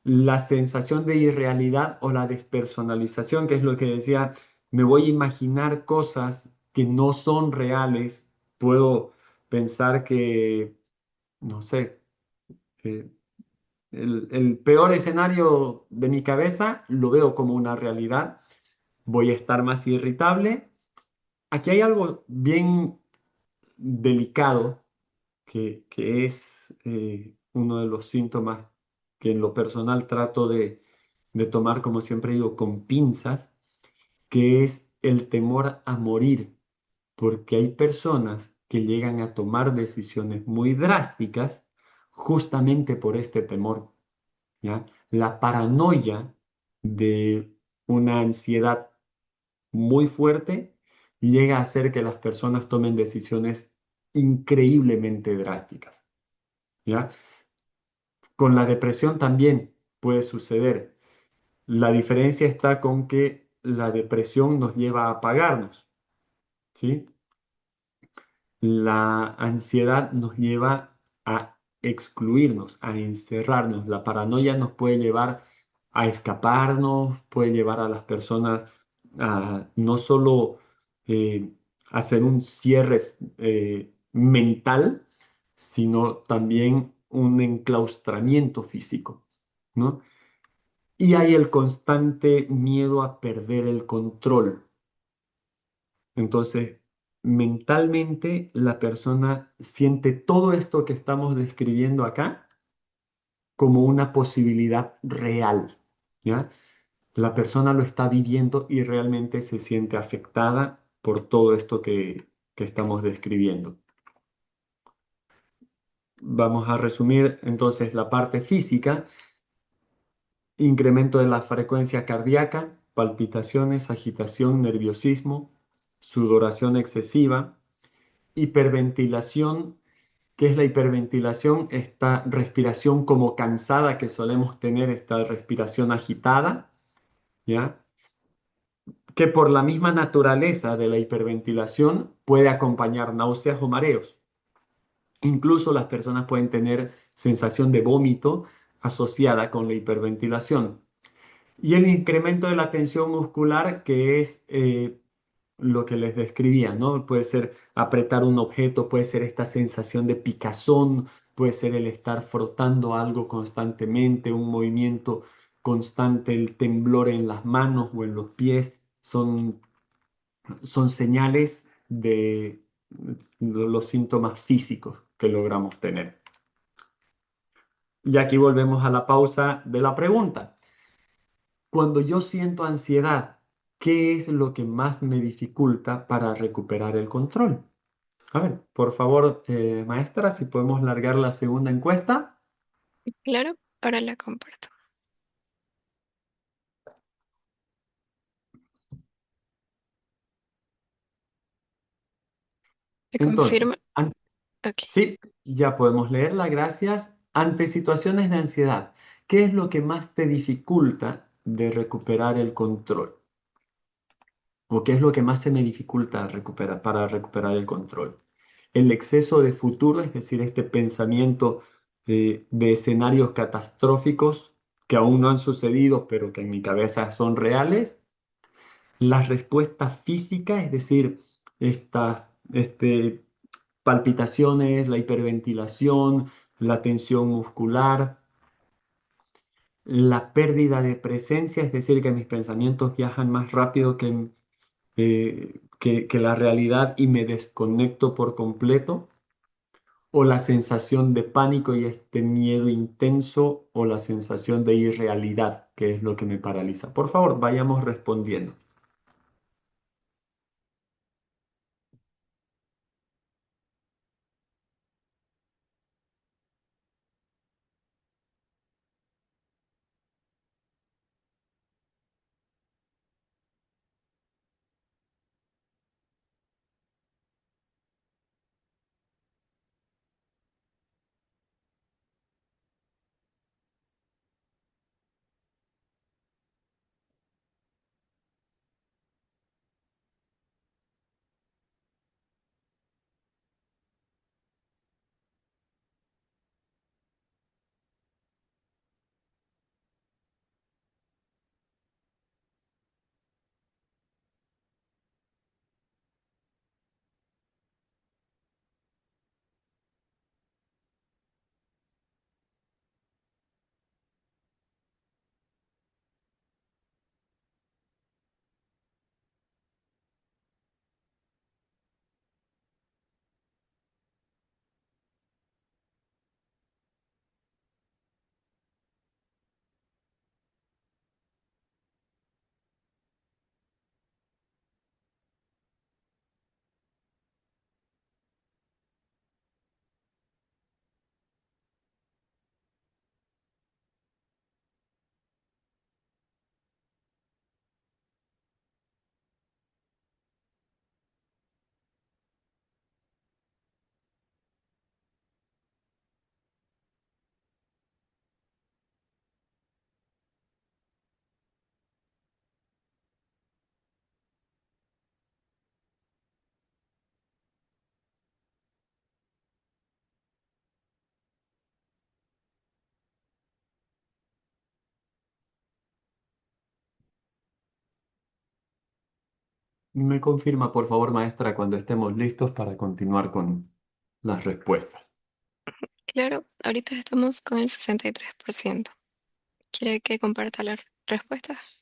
Speaker 3: la sensación de irrealidad o la despersonalización, que es lo que decía, me voy a imaginar cosas que no son reales, puedo pensar que, no sé, eh, el peor escenario de mi cabeza lo veo como una realidad, voy a estar más irritable. Aquí hay algo bien delicado que es uno de los síntomas que en lo personal trato de tomar, como siempre digo, con pinzas, que es el temor a morir, porque hay personas que llegan a tomar decisiones muy drásticas justamente por este temor, ¿ya? La paranoia de una ansiedad muy fuerte llega a hacer que las personas tomen decisiones increíblemente drásticas, ¿ya? Con la depresión también puede suceder. La diferencia está con que la depresión nos lleva a apagarnos, ¿sí? La ansiedad nos lleva a excluirnos, a encerrarnos. La paranoia nos puede llevar a escaparnos, puede llevar a las personas a no solo hacer un cierre mental, sino también un enclaustramiento físico, ¿no? Y hay el constante miedo a perder el control. Entonces, mentalmente la persona siente todo esto que estamos describiendo acá como una posibilidad real, ¿ya? La persona lo está viviendo y realmente se siente afectada por todo esto que estamos describiendo. Vamos a resumir entonces la parte física: incremento de la frecuencia cardíaca, palpitaciones, agitación, nerviosismo, sudoración excesiva, hiperventilación. ¿Qué es la hiperventilación? Esta respiración como cansada que solemos tener, esta respiración agitada, ¿ya? Que por la misma naturaleza de la hiperventilación puede acompañar náuseas o mareos. Incluso las personas pueden tener sensación de vómito asociada con la hiperventilación. Y el incremento de la tensión muscular, que es lo que les describía, ¿no? Puede ser apretar un objeto, puede ser esta sensación de picazón, puede ser el estar frotando algo constantemente, un movimiento constante, el temblor en las manos o en los pies, son señales de los síntomas físicos que logramos tener. Y aquí volvemos a la pausa de la pregunta. Cuando yo siento ansiedad, ¿qué es lo que más me dificulta para recuperar el control? A ver, por favor, maestra, si podemos largar la segunda encuesta.
Speaker 1: Claro, ahora la comparto. ¿Me confirma?
Speaker 3: Entonces,
Speaker 1: Ok.
Speaker 3: sí, ya podemos leerla, gracias. Ante situaciones de ansiedad, ¿qué es lo que más te dificulta de recuperar el control? ¿O qué es lo que más se me dificulta para recuperar el control? El exceso de futuro, es decir, este pensamiento de escenarios catastróficos que aún no han sucedido, pero que en mi cabeza son reales. Las respuestas físicas, es decir, estas palpitaciones, la hiperventilación, la tensión muscular, la pérdida de presencia, es decir, que mis pensamientos viajan más rápido que la realidad y me desconecto por completo, o la sensación de pánico y este miedo intenso, o la sensación de irrealidad, que es lo que me paraliza. Por favor, vayamos respondiendo. Me confirma, por favor, maestra, cuando estemos listos para continuar con las respuestas.
Speaker 1: Claro, ahorita estamos con el 63%. ¿Quiere que comparta las respuestas?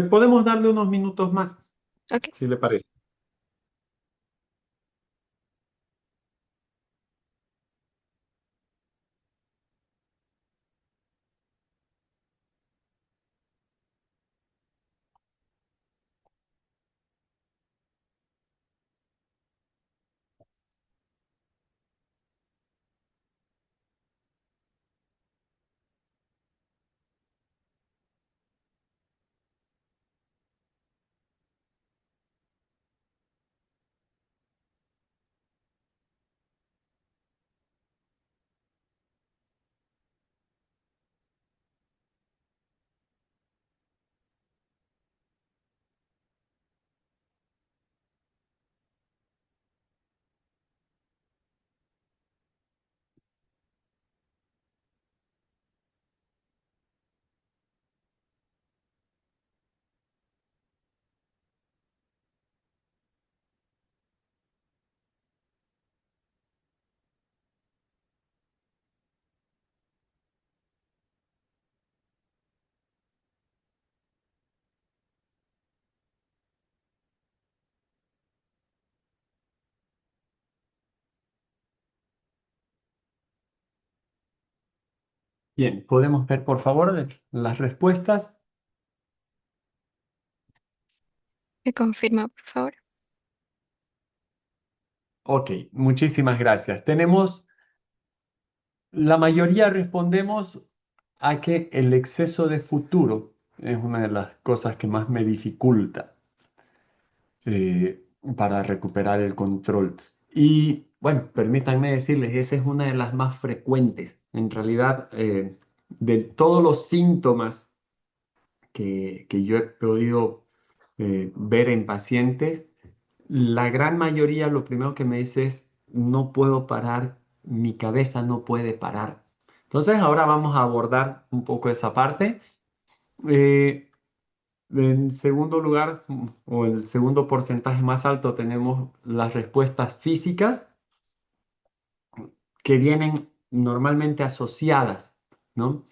Speaker 3: Podemos darle unos minutos más,
Speaker 1: Ok.
Speaker 3: si le parece. Bien, ¿podemos ver, por favor, las respuestas?
Speaker 1: ¿Me confirma, por favor?
Speaker 3: Ok, muchísimas gracias. La mayoría respondemos a que el exceso de futuro es una de las cosas que más me dificulta para recuperar el control. Y bueno, permítanme decirles, esa es una de las más frecuentes. En realidad, de todos los síntomas que yo he podido ver en pacientes, la gran mayoría lo primero que me dice es, no puedo parar, mi cabeza no puede parar. Entonces ahora vamos a abordar un poco esa parte. Eh, en segundo lugar, o el segundo porcentaje más alto, tenemos las respuestas físicas que vienen normalmente asociadas, ¿no?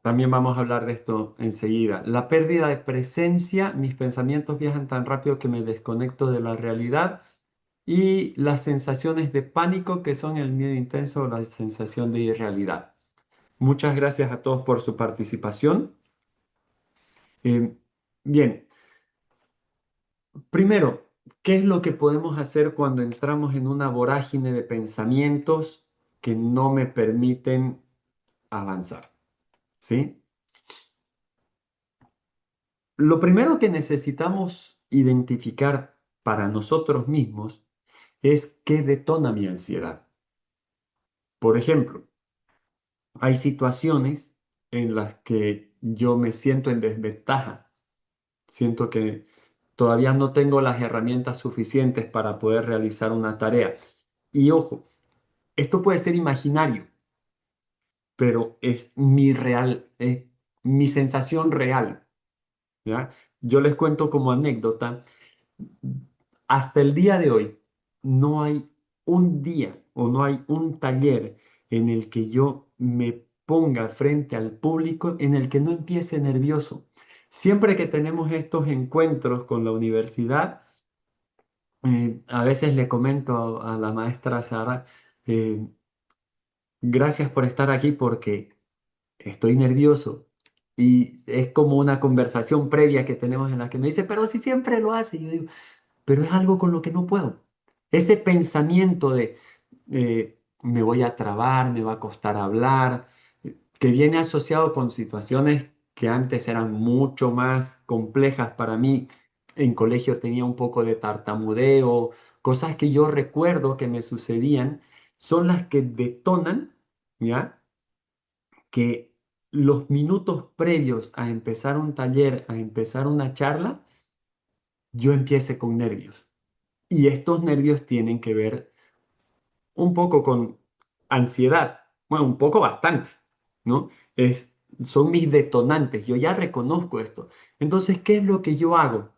Speaker 3: También vamos a hablar de esto enseguida. La pérdida de presencia, mis pensamientos viajan tan rápido que me desconecto de la realidad. Y las sensaciones de pánico, que son el miedo intenso o la sensación de irrealidad. Muchas gracias a todos por su participación. Eh, bien, primero, ¿qué es lo que podemos hacer cuando entramos en una vorágine de pensamientos que no me permiten avanzar? ¿Sí? Lo primero que necesitamos identificar para nosotros mismos es qué detona mi ansiedad. Por ejemplo, hay situaciones en las que yo me siento en desventaja, siento que todavía no tengo las herramientas suficientes para poder realizar una tarea. Y ojo, esto puede ser imaginario, pero es mi real, es mi sensación real, ¿ya? Yo les cuento como anécdota. Hasta el día de hoy, no hay un día o no hay un taller en el que yo me ponga frente al público en el que no empiece nervioso. Siempre que tenemos estos encuentros con la universidad, a veces le comento a la maestra Sara, eh, gracias por estar aquí porque estoy nervioso. Y es como una conversación previa que tenemos en la que me dice, pero si siempre lo hace. Y yo digo, pero es algo con lo que no puedo. Ese pensamiento de me voy a trabar, me va a costar hablar, que viene asociado con situaciones que antes eran mucho más complejas para mí. En colegio tenía un poco de tartamudeo, cosas que yo recuerdo que me sucedían, son las que detonan, ¿ya? Que los minutos previos a empezar un taller, a empezar una charla, yo empiece con nervios. Y estos nervios tienen que ver un poco con ansiedad, bueno, un poco bastante, ¿no? Es son mis detonantes, yo ya reconozco esto. Entonces, ¿qué es lo que yo hago?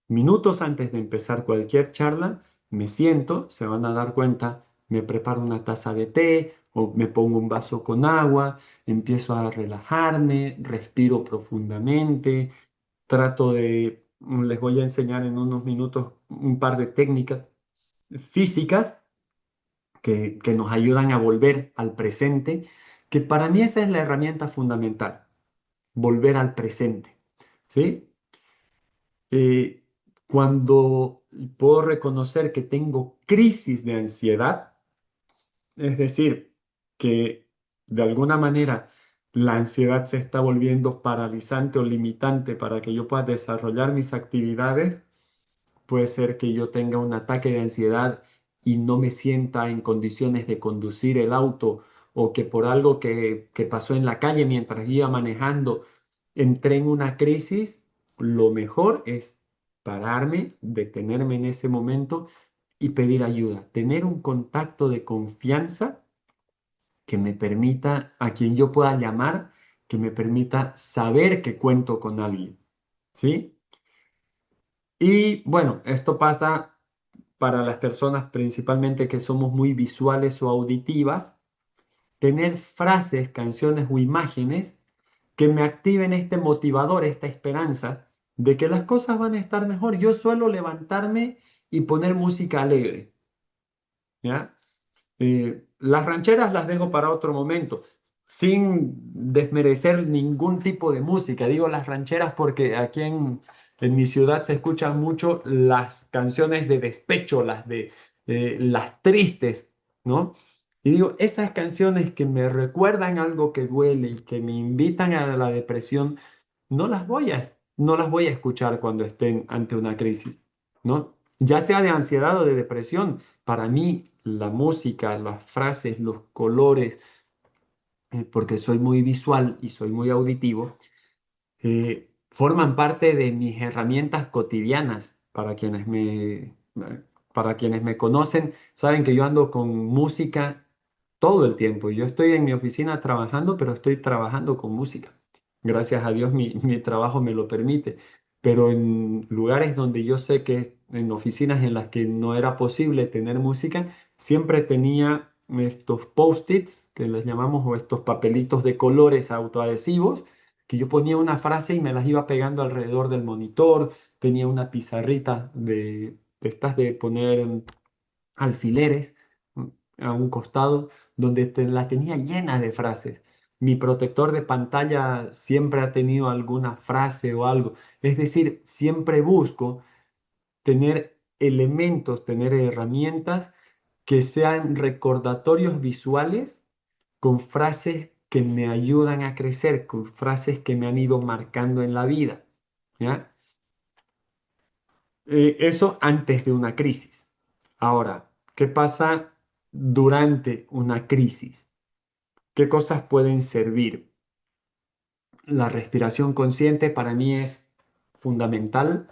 Speaker 3: Minutos antes de empezar cualquier charla, me siento, se van a dar cuenta, me preparo una taza de té o me pongo un vaso con agua, empiezo a relajarme, respiro profundamente, trato de, les voy a enseñar en unos minutos un par de técnicas físicas que nos ayudan a volver al presente, que para mí esa es la herramienta fundamental, volver al presente, ¿sí? eh, Cuando puedo reconocer que tengo crisis de ansiedad, es decir, que de alguna manera la ansiedad se está volviendo paralizante o limitante para que yo pueda desarrollar mis actividades, puede ser que yo tenga un ataque de ansiedad y no me sienta en condiciones de conducir el auto o que por algo que pasó en la calle mientras iba manejando entré en una crisis, lo mejor es pararme, detenerme en ese momento y pedir ayuda, tener un contacto de confianza que me permita, a quien yo pueda llamar, que me permita saber que cuento con alguien, ¿sí? Y bueno, esto pasa para las personas principalmente que somos muy visuales o auditivas, tener frases, canciones o imágenes que me activen este motivador, esta esperanza de que las cosas van a estar mejor. Yo suelo levantarme y poner música alegre, ¿ya? Las rancheras las dejo para otro momento, sin desmerecer ningún tipo de música. Digo las rancheras porque aquí en mi ciudad se escuchan mucho las canciones de despecho, las tristes, ¿no? Y digo, esas canciones que me recuerdan algo que duele y que me invitan a la depresión, no las voy a escuchar cuando estén ante una crisis, ¿no? Ya sea de ansiedad o de depresión, para mí la música, las frases, los colores, porque soy muy visual y soy muy auditivo, forman parte de mis herramientas cotidianas. Para quienes me conocen, saben que yo ando con música todo el tiempo. Yo estoy en mi oficina trabajando, pero estoy trabajando con música. Gracias a Dios mi trabajo me lo permite. Pero en lugares donde yo sé que, en oficinas en las que no era posible tener música, siempre tenía estos post-its, que les llamamos, o estos papelitos de colores autoadhesivos, que yo ponía una frase y me las iba pegando alrededor del monitor, tenía una pizarrita de estas de poner alfileres mm, a un costado, donde la tenía llena de frases. Mi protector de pantalla siempre ha tenido alguna frase o algo. Es decir, siempre busco tener elementos, tener herramientas que sean recordatorios visuales con frases que me ayudan a crecer, con frases que me han ido marcando en la vida, ¿ya? Eso antes de una crisis. Ahora, ¿qué pasa durante una crisis? ¿Qué cosas pueden servir? La respiración consciente para mí es fundamental.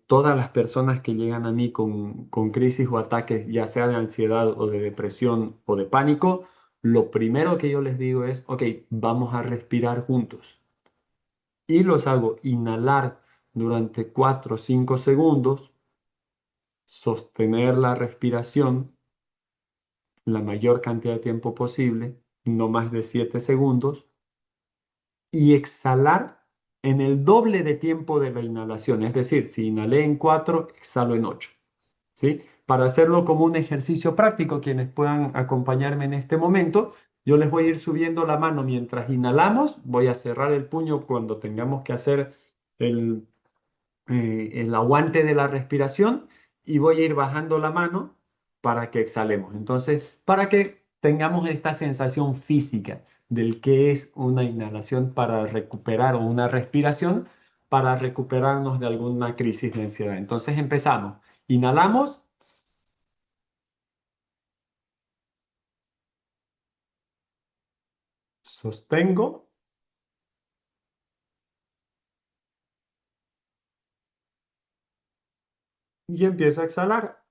Speaker 3: Todas las personas que llegan a mí con crisis o ataques, ya sea de ansiedad o de depresión o de pánico, lo primero que yo les digo es, ok, vamos a respirar juntos. Y los hago inhalar durante 4 o 5 segundos, sostener la respiración la mayor cantidad de tiempo posible, no más de 7 segundos, y exhalar en el doble de tiempo de la inhalación. Es decir, si inhalé en 4, exhalo en 8. ¿Sí? Para hacerlo como un ejercicio práctico, quienes puedan acompañarme en este momento, yo les voy a ir subiendo la mano mientras inhalamos, voy a cerrar el puño cuando tengamos que hacer el, el aguante de la respiración y voy a ir bajando la mano para que exhalemos. Entonces, para que tengamos esta sensación física del que es una inhalación para recuperar o una respiración para recuperarnos de alguna crisis de ansiedad. Entonces empezamos. Inhalamos, sostengo y empiezo a exhalar.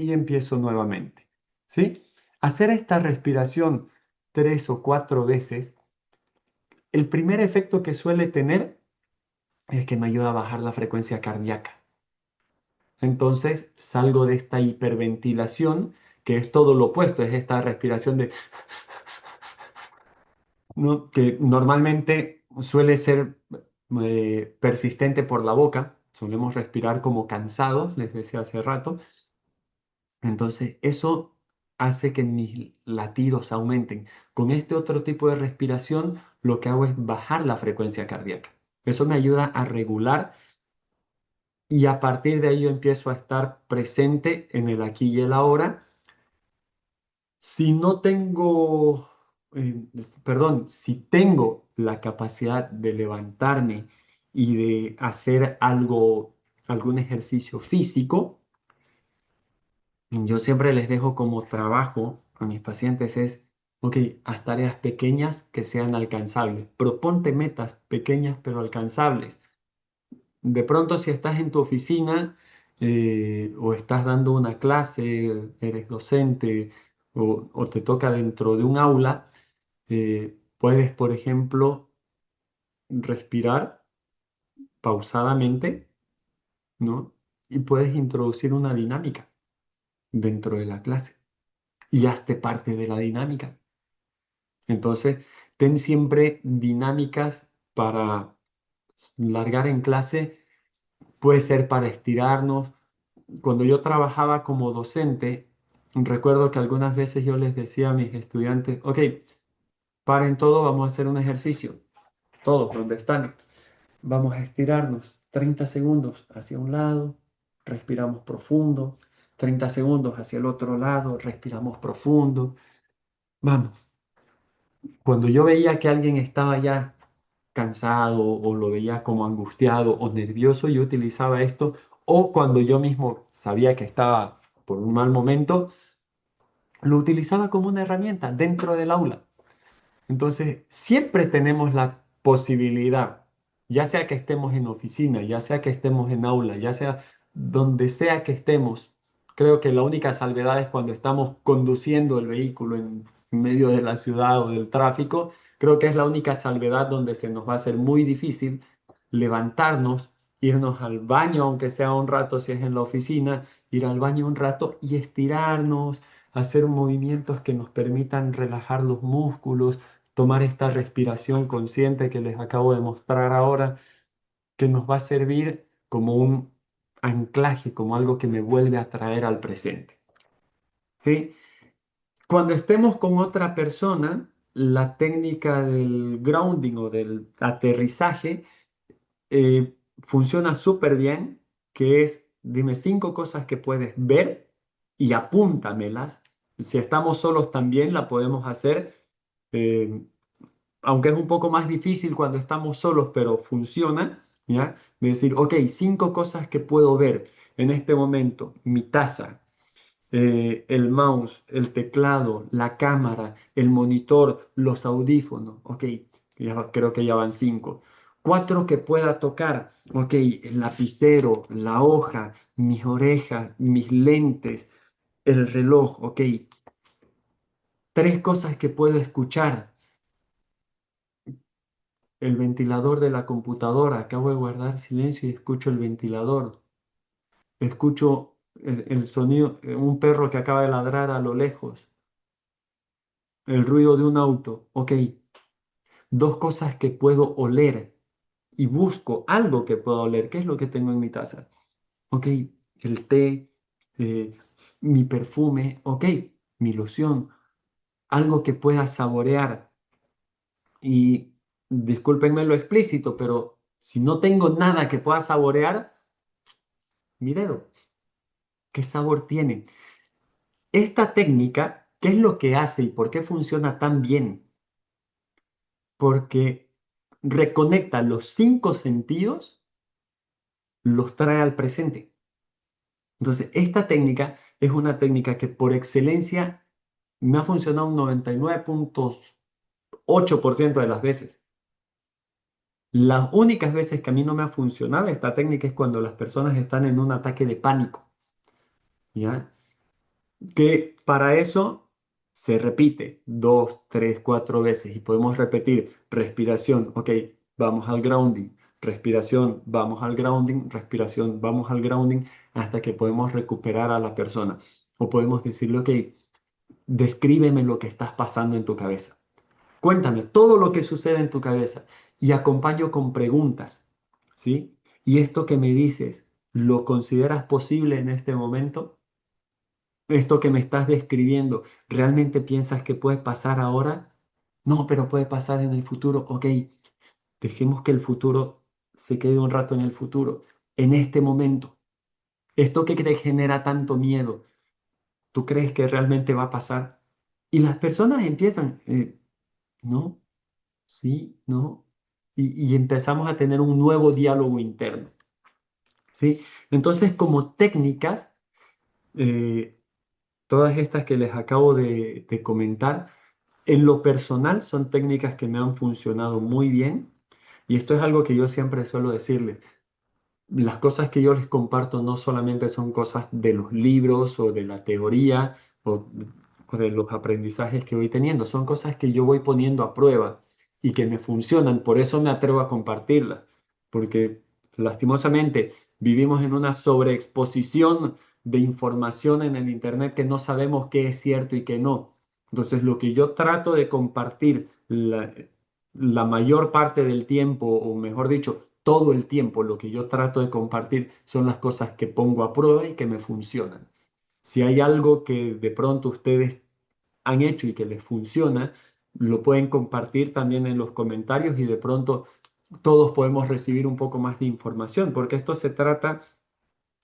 Speaker 3: y empiezo nuevamente. ¿Sí? Hacer esta respiración 3 o 4 veces, el primer efecto que suele tener es que me ayuda a bajar la frecuencia cardíaca. Entonces salgo de esta hiperventilación, que es todo lo opuesto, es esta respiración de, ¿no? Que normalmente suele ser persistente por la boca, solemos respirar como cansados, les decía hace rato. Entonces eso hace que mis latidos aumenten. Con este otro tipo de respiración, lo que hago es bajar la frecuencia cardíaca. Eso me ayuda a regular y a partir de ahí yo empiezo a estar presente en el aquí y el ahora. Si no tengo, perdón, si tengo la capacidad de levantarme y de hacer algo, algún ejercicio físico, yo siempre les dejo como trabajo a mis pacientes es, ok, haz tareas pequeñas que sean alcanzables. Proponte metas pequeñas pero alcanzables. De pronto, si estás en tu oficina o estás dando una clase, eres docente o te toca dentro de un aula, puedes, por ejemplo, respirar pausadamente, ¿no? Y puedes introducir una dinámica dentro de la clase y hazte parte de la dinámica. Entonces, ten siempre dinámicas para largar en clase, puede ser para estirarnos. Cuando yo trabajaba como docente, recuerdo que algunas veces yo les decía a mis estudiantes, ok, paren todo, vamos a hacer un ejercicio, todos donde están. Vamos a estirarnos 30 segundos hacia un lado, respiramos profundo, 30 segundos hacia el otro lado, respiramos profundo. Vamos, cuando yo veía que alguien estaba ya cansado o lo veía como angustiado o nervioso, yo utilizaba esto, o cuando yo mismo sabía que estaba por un mal momento, lo utilizaba como una herramienta dentro del aula. Entonces, siempre tenemos la posibilidad, ya sea que estemos en oficina, ya sea que estemos en aula, ya sea donde sea que estemos. Creo que la única salvedad es cuando estamos conduciendo el vehículo en medio de la ciudad o del tráfico. Creo que es la única salvedad donde se nos va a hacer muy difícil levantarnos, irnos al baño, aunque sea un rato si es en la oficina, ir al baño un rato y estirarnos, hacer movimientos que nos permitan relajar los músculos, tomar esta respiración consciente que les acabo de mostrar ahora, que nos va a servir como un anclaje, como algo que me vuelve a traer al presente. ¿Sí? Cuando estemos con otra persona, la técnica del grounding o del aterrizaje funciona súper bien, que es, dime 5 cosas que puedes ver y apúntamelas. Si estamos solos también la podemos hacer. eh, Aunque es un poco más difícil cuando estamos solos, pero funciona, ¿ya? De decir, ok, 5 cosas que puedo ver en este momento, mi taza, el mouse, el teclado, la cámara, el monitor, los audífonos, ok, creo que ya van 5. 4 que pueda tocar, ok, el lapicero, la hoja, mis orejas, mis lentes, el reloj, ok. 3 cosas que puedo escuchar, el ventilador de la computadora. Acabo de guardar silencio y escucho el ventilador. Escucho el sonido, un perro que acaba de ladrar a lo lejos. El ruido de un auto. Ok, 2 cosas que puedo oler y busco algo que pueda oler. ¿Qué es lo que tengo en mi taza? Ok, el té, eh, mi perfume. Ok, mi loción. Algo que pueda saborear. Y discúlpenme lo explícito, pero si no tengo nada que pueda saborear, mi dedo, ¿qué sabor tiene? Esta técnica, ¿qué es lo que hace y por qué funciona tan bien? Porque reconecta los 5 sentidos, los trae al presente. Entonces, esta técnica es una técnica que por excelencia me ha funcionado un 99,8% de las veces. Las únicas veces que a mí no me ha funcionado esta técnica es cuando las personas están en un ataque de pánico, ¿ya? que para eso se repite 2, 3, 4 veces y podemos repetir respiración, ok, vamos al grounding, respiración, vamos al grounding, respiración, vamos al grounding, hasta que podemos recuperar a la persona. O podemos decirle, ok, descríbeme lo que estás pasando en tu cabeza. Cuéntame todo lo que sucede en tu cabeza y acompaño con preguntas, ¿sí? Y esto que me dices, ¿lo consideras posible en este momento? Esto que me estás describiendo, ¿realmente piensas que puede pasar ahora? No, pero puede pasar en el futuro. Ok, dejemos que el futuro se quede un rato en el futuro. En este momento, esto que te genera tanto miedo, ¿tú crees que realmente va a pasar? Y las personas empiezan, no, sí, no. Y empezamos a tener un nuevo diálogo interno, ¿sí? Entonces, como técnicas, eh, todas estas que les acabo de comentar, en lo personal son técnicas que me han funcionado muy bien y esto es algo que yo siempre suelo decirles. Las cosas que yo les comparto no solamente son cosas de los libros o de la teoría o, o de los aprendizajes que voy teniendo, son cosas que yo voy poniendo a prueba y que me funcionan, por eso me atrevo a compartirlas, porque lastimosamente vivimos en una sobreexposición de información en el Internet que no sabemos qué es cierto y qué no. Entonces, lo que yo trato de compartir la mayor parte del tiempo, o mejor dicho, todo el tiempo, lo que yo trato de compartir son las cosas que pongo a prueba y que me funcionan. Si hay algo que de pronto ustedes han hecho y que les funciona, lo pueden compartir también en los comentarios y de pronto todos podemos recibir un poco más de información, porque esto se trata,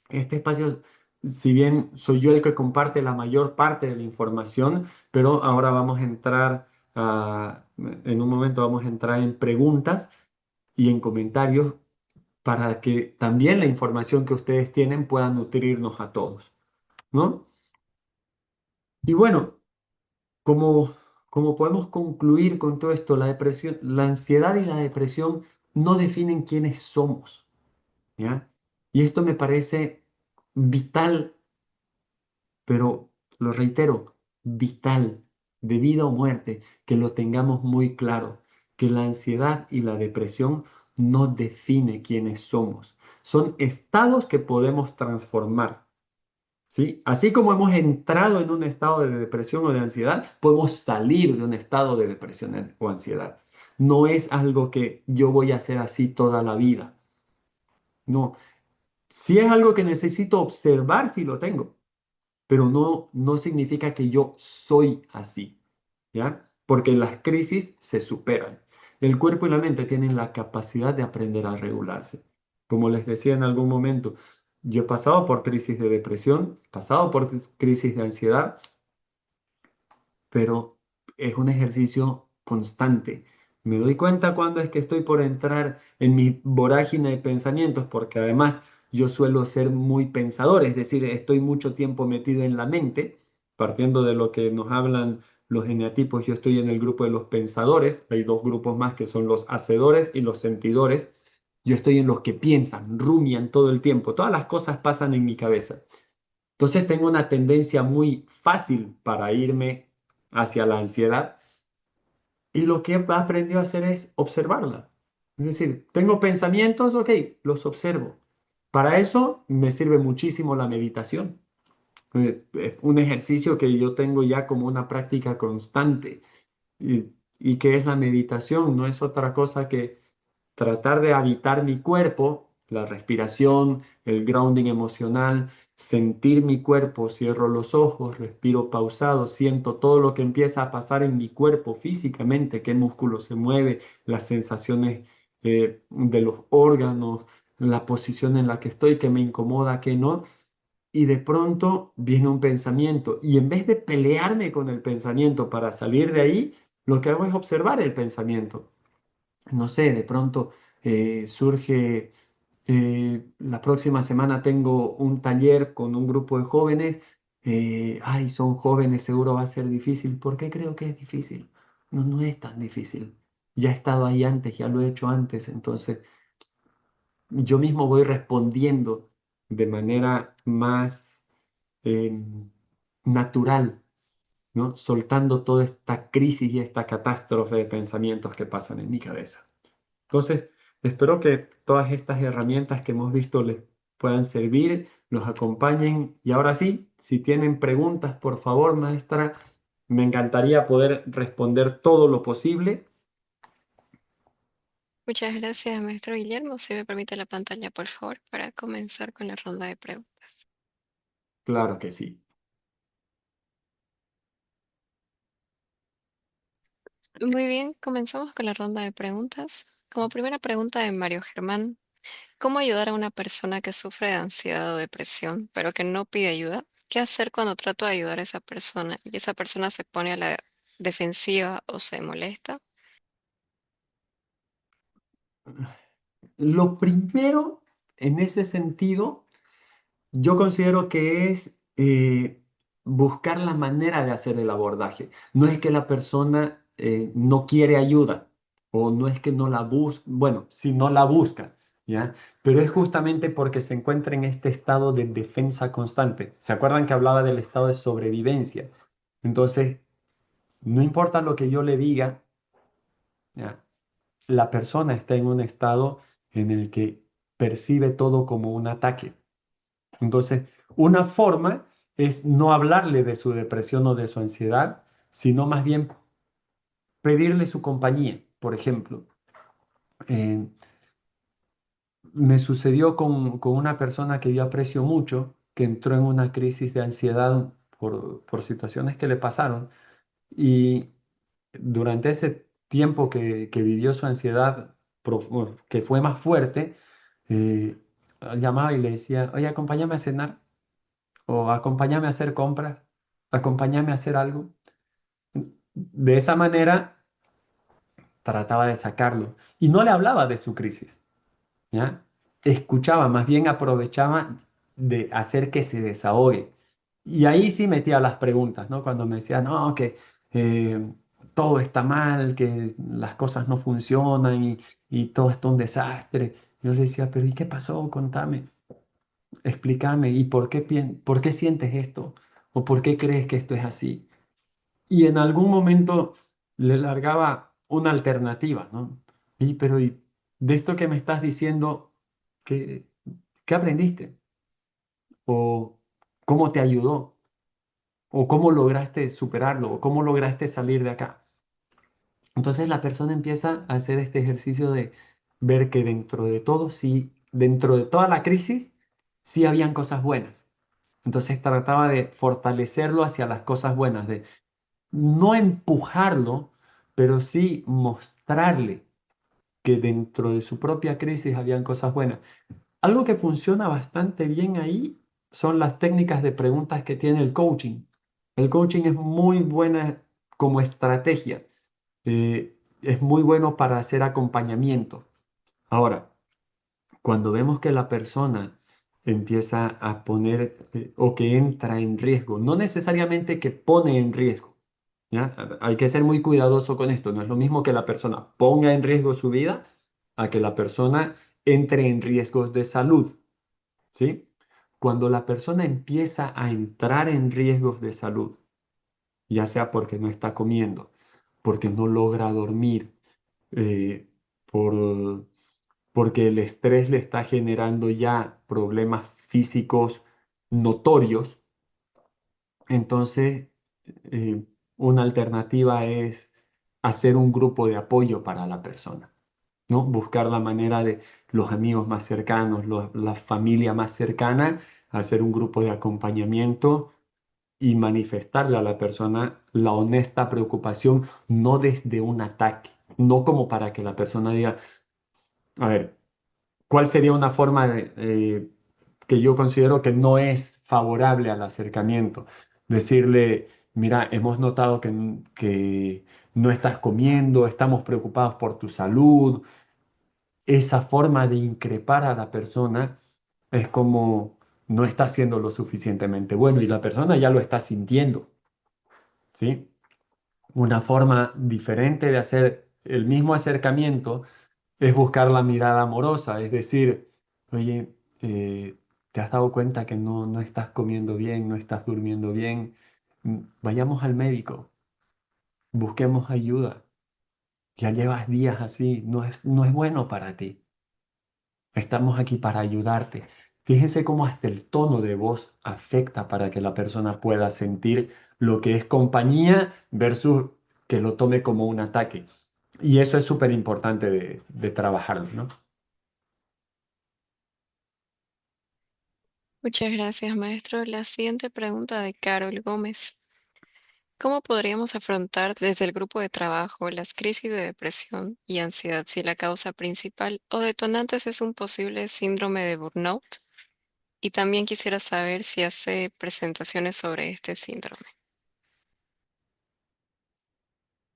Speaker 3: este espacio, si bien soy yo el que comparte la mayor parte de la información, pero ahora vamos a entrar en un momento vamos a entrar en preguntas y en comentarios para que también la información que ustedes tienen pueda nutrirnos a todos, ¿no? Y bueno, como, como podemos concluir con todo esto, la depresión, la ansiedad y la depresión no definen quiénes somos, ¿ya? Y esto me parece vital, pero lo reitero, vital, de vida o muerte, que lo tengamos muy claro, que la ansiedad y la depresión no define quiénes somos. Son estados que podemos transformar, ¿sí? Así como hemos entrado en un estado de depresión o de ansiedad, podemos salir de un estado de depresión o ansiedad. No es algo que yo voy a hacer así toda la vida. No, si es algo que necesito observar, si lo tengo, pero no significa que yo soy así, ¿ya? Porque las crisis se superan. El cuerpo y la mente tienen la capacidad de aprender a regularse. Como les decía en algún momento, yo he pasado por crisis de depresión, he pasado por crisis de ansiedad, pero es un ejercicio constante. Me doy cuenta cuando es que estoy por entrar en mi vorágine de pensamientos, porque además yo suelo ser muy pensador, es decir, estoy mucho tiempo metido en la mente, partiendo de lo que nos hablan los eneatipos, yo estoy en el grupo de los pensadores, hay dos grupos más que son los hacedores y los sentidores, yo estoy en los que piensan, rumian todo el tiempo, todas las cosas pasan en mi cabeza. Entonces tengo una tendencia muy fácil para irme hacia la ansiedad y lo que he aprendido a hacer es observarla. Es decir, tengo pensamientos, ok, los observo. Para eso me sirve muchísimo la meditación. Es un ejercicio que yo tengo ya como una práctica constante. ¿Y qué es la meditación? No es otra cosa que tratar de habitar mi cuerpo, la respiración, el grounding emocional, sentir mi cuerpo, cierro los ojos, respiro pausado, siento todo lo que empieza a pasar en mi cuerpo físicamente, qué músculo se mueve, las sensaciones de los órganos, la posición en la que estoy, que me incomoda, que no. Y de pronto viene un pensamiento y en vez de pelearme con el pensamiento para salir de ahí, lo que hago es observar el pensamiento. No sé, de pronto surge, la próxima semana tengo un taller con un grupo de jóvenes. Ay, son jóvenes, seguro va a ser difícil. ¿Por qué creo que es difícil? No, no es tan difícil. Ya he estado ahí antes, ya lo he hecho antes, entonces yo mismo voy respondiendo de manera más, em, natural, ¿no? Soltando toda esta crisis y esta catástrofe de pensamientos que pasan en mi cabeza. Entonces, espero que todas estas herramientas que hemos visto les puedan servir, los acompañen. Y ahora sí, si tienen preguntas, por favor, maestra, me encantaría poder responder todo lo posible.
Speaker 1: Muchas gracias, maestro Guillermo. Si me permite la pantalla, por favor, para comenzar con la ronda de preguntas.
Speaker 3: Claro que sí.
Speaker 1: Muy bien, comenzamos con la ronda de preguntas. Como primera pregunta de Mario Germán, ¿cómo ayudar a una persona que sufre de ansiedad o depresión, pero que no pide ayuda? ¿Qué hacer cuando trato de ayudar a esa persona y esa persona se pone a la defensiva o se molesta?
Speaker 3: Lo primero en ese sentido, yo considero que es buscar la manera de hacer el abordaje. No es que la persona no quiere ayuda o no es que no la busca, bueno, si no la busca, ¿ya? Pero es justamente porque se encuentra en este estado de defensa constante. ¿Se acuerdan que hablaba del estado de sobrevivencia? Entonces, no importa lo que yo le diga, ¿ya? La persona está en un estado en el que percibe todo como un ataque. Entonces, una forma es no hablarle de su depresión o de su ansiedad, sino más bien pedirle su compañía. Por ejemplo, eh, me sucedió con una persona que yo aprecio mucho, que entró en una crisis de ansiedad por situaciones que le pasaron. Y durante ese tiempo que vivió su ansiedad, que fue más fuerte, eh, llamaba y le decía, oye, acompáñame a cenar o acompáñame a hacer compras, acompáñame a hacer algo. De esa manera trataba de sacarlo y no le hablaba de su crisis, ¿ya? Escuchaba, más bien aprovechaba de hacer que se desahogue. Y ahí sí metía las preguntas, ¿no? Cuando me decía, no, que todo está mal, que las cosas no funcionan y todo está un desastre. Yo le decía, pero ¿y qué pasó? Contame, explícame, ¿y por qué sientes esto? ¿O por qué crees que esto es así? Y en algún momento le largaba una alternativa, ¿no? ¿Y de esto que me estás diciendo, qué, qué aprendiste? ¿O cómo te ayudó? ¿O cómo lograste superarlo? ¿O cómo lograste salir de acá? Entonces la persona empieza a hacer este ejercicio de ver que dentro de todo, sí, dentro de toda la crisis, sí habían cosas buenas. Entonces trataba de fortalecerlo hacia las cosas buenas, de no empujarlo, pero sí mostrarle que dentro de su propia crisis habían cosas buenas. Algo que funciona bastante bien ahí son las técnicas de preguntas que tiene el coaching. El coaching es muy buena como estrategia, es muy bueno para hacer acompañamiento. Ahora, cuando vemos que la persona empieza a poner o que entra en riesgo, no necesariamente que pone en riesgo, ¿ya? Hay que ser muy cuidadoso con esto. No es lo mismo que la persona ponga en riesgo su vida a que la persona entre en riesgos de salud, ¿sí? Cuando la persona empieza a entrar en riesgos de salud, ya sea porque no está comiendo, porque no logra dormir, eh, por, porque el estrés le está generando ya problemas físicos notorios, entonces eh, una alternativa es hacer un grupo de apoyo para la persona, ¿no? Buscar la manera de los amigos más cercanos, la familia más cercana, hacer un grupo de acompañamiento y manifestarle a la persona la honesta preocupación, no desde un ataque, no como para que la persona diga, a ver, ¿cuál sería una forma que yo considero que no es favorable al acercamiento? Decirle, mira, hemos notado que no estás comiendo, estamos preocupados por tu salud. Esa forma de increpar a la persona es como no está haciendo lo suficientemente bueno y la persona ya lo está sintiendo, ¿sí? Una forma diferente de hacer el mismo acercamiento es buscar la mirada amorosa, es decir, oye, ¿te has dado cuenta que no estás comiendo bien, no estás durmiendo bien? vayamos al médico, busquemos ayuda. Ya llevas días así, no es bueno para ti. Estamos aquí para ayudarte. Fíjense cómo hasta el tono de voz afecta para que la persona pueda sentir lo que es compañía versus que lo tome como un ataque. Y eso es súper importante de trabajarlo, ¿no?
Speaker 1: Muchas gracias, maestro. La siguiente pregunta de Carol Gómez. ¿Cómo podríamos afrontar desde el grupo de trabajo las crisis de depresión y ansiedad si la causa principal o detonantes es un posible síndrome de burnout? Y también quisiera saber si hace presentaciones sobre este síndrome.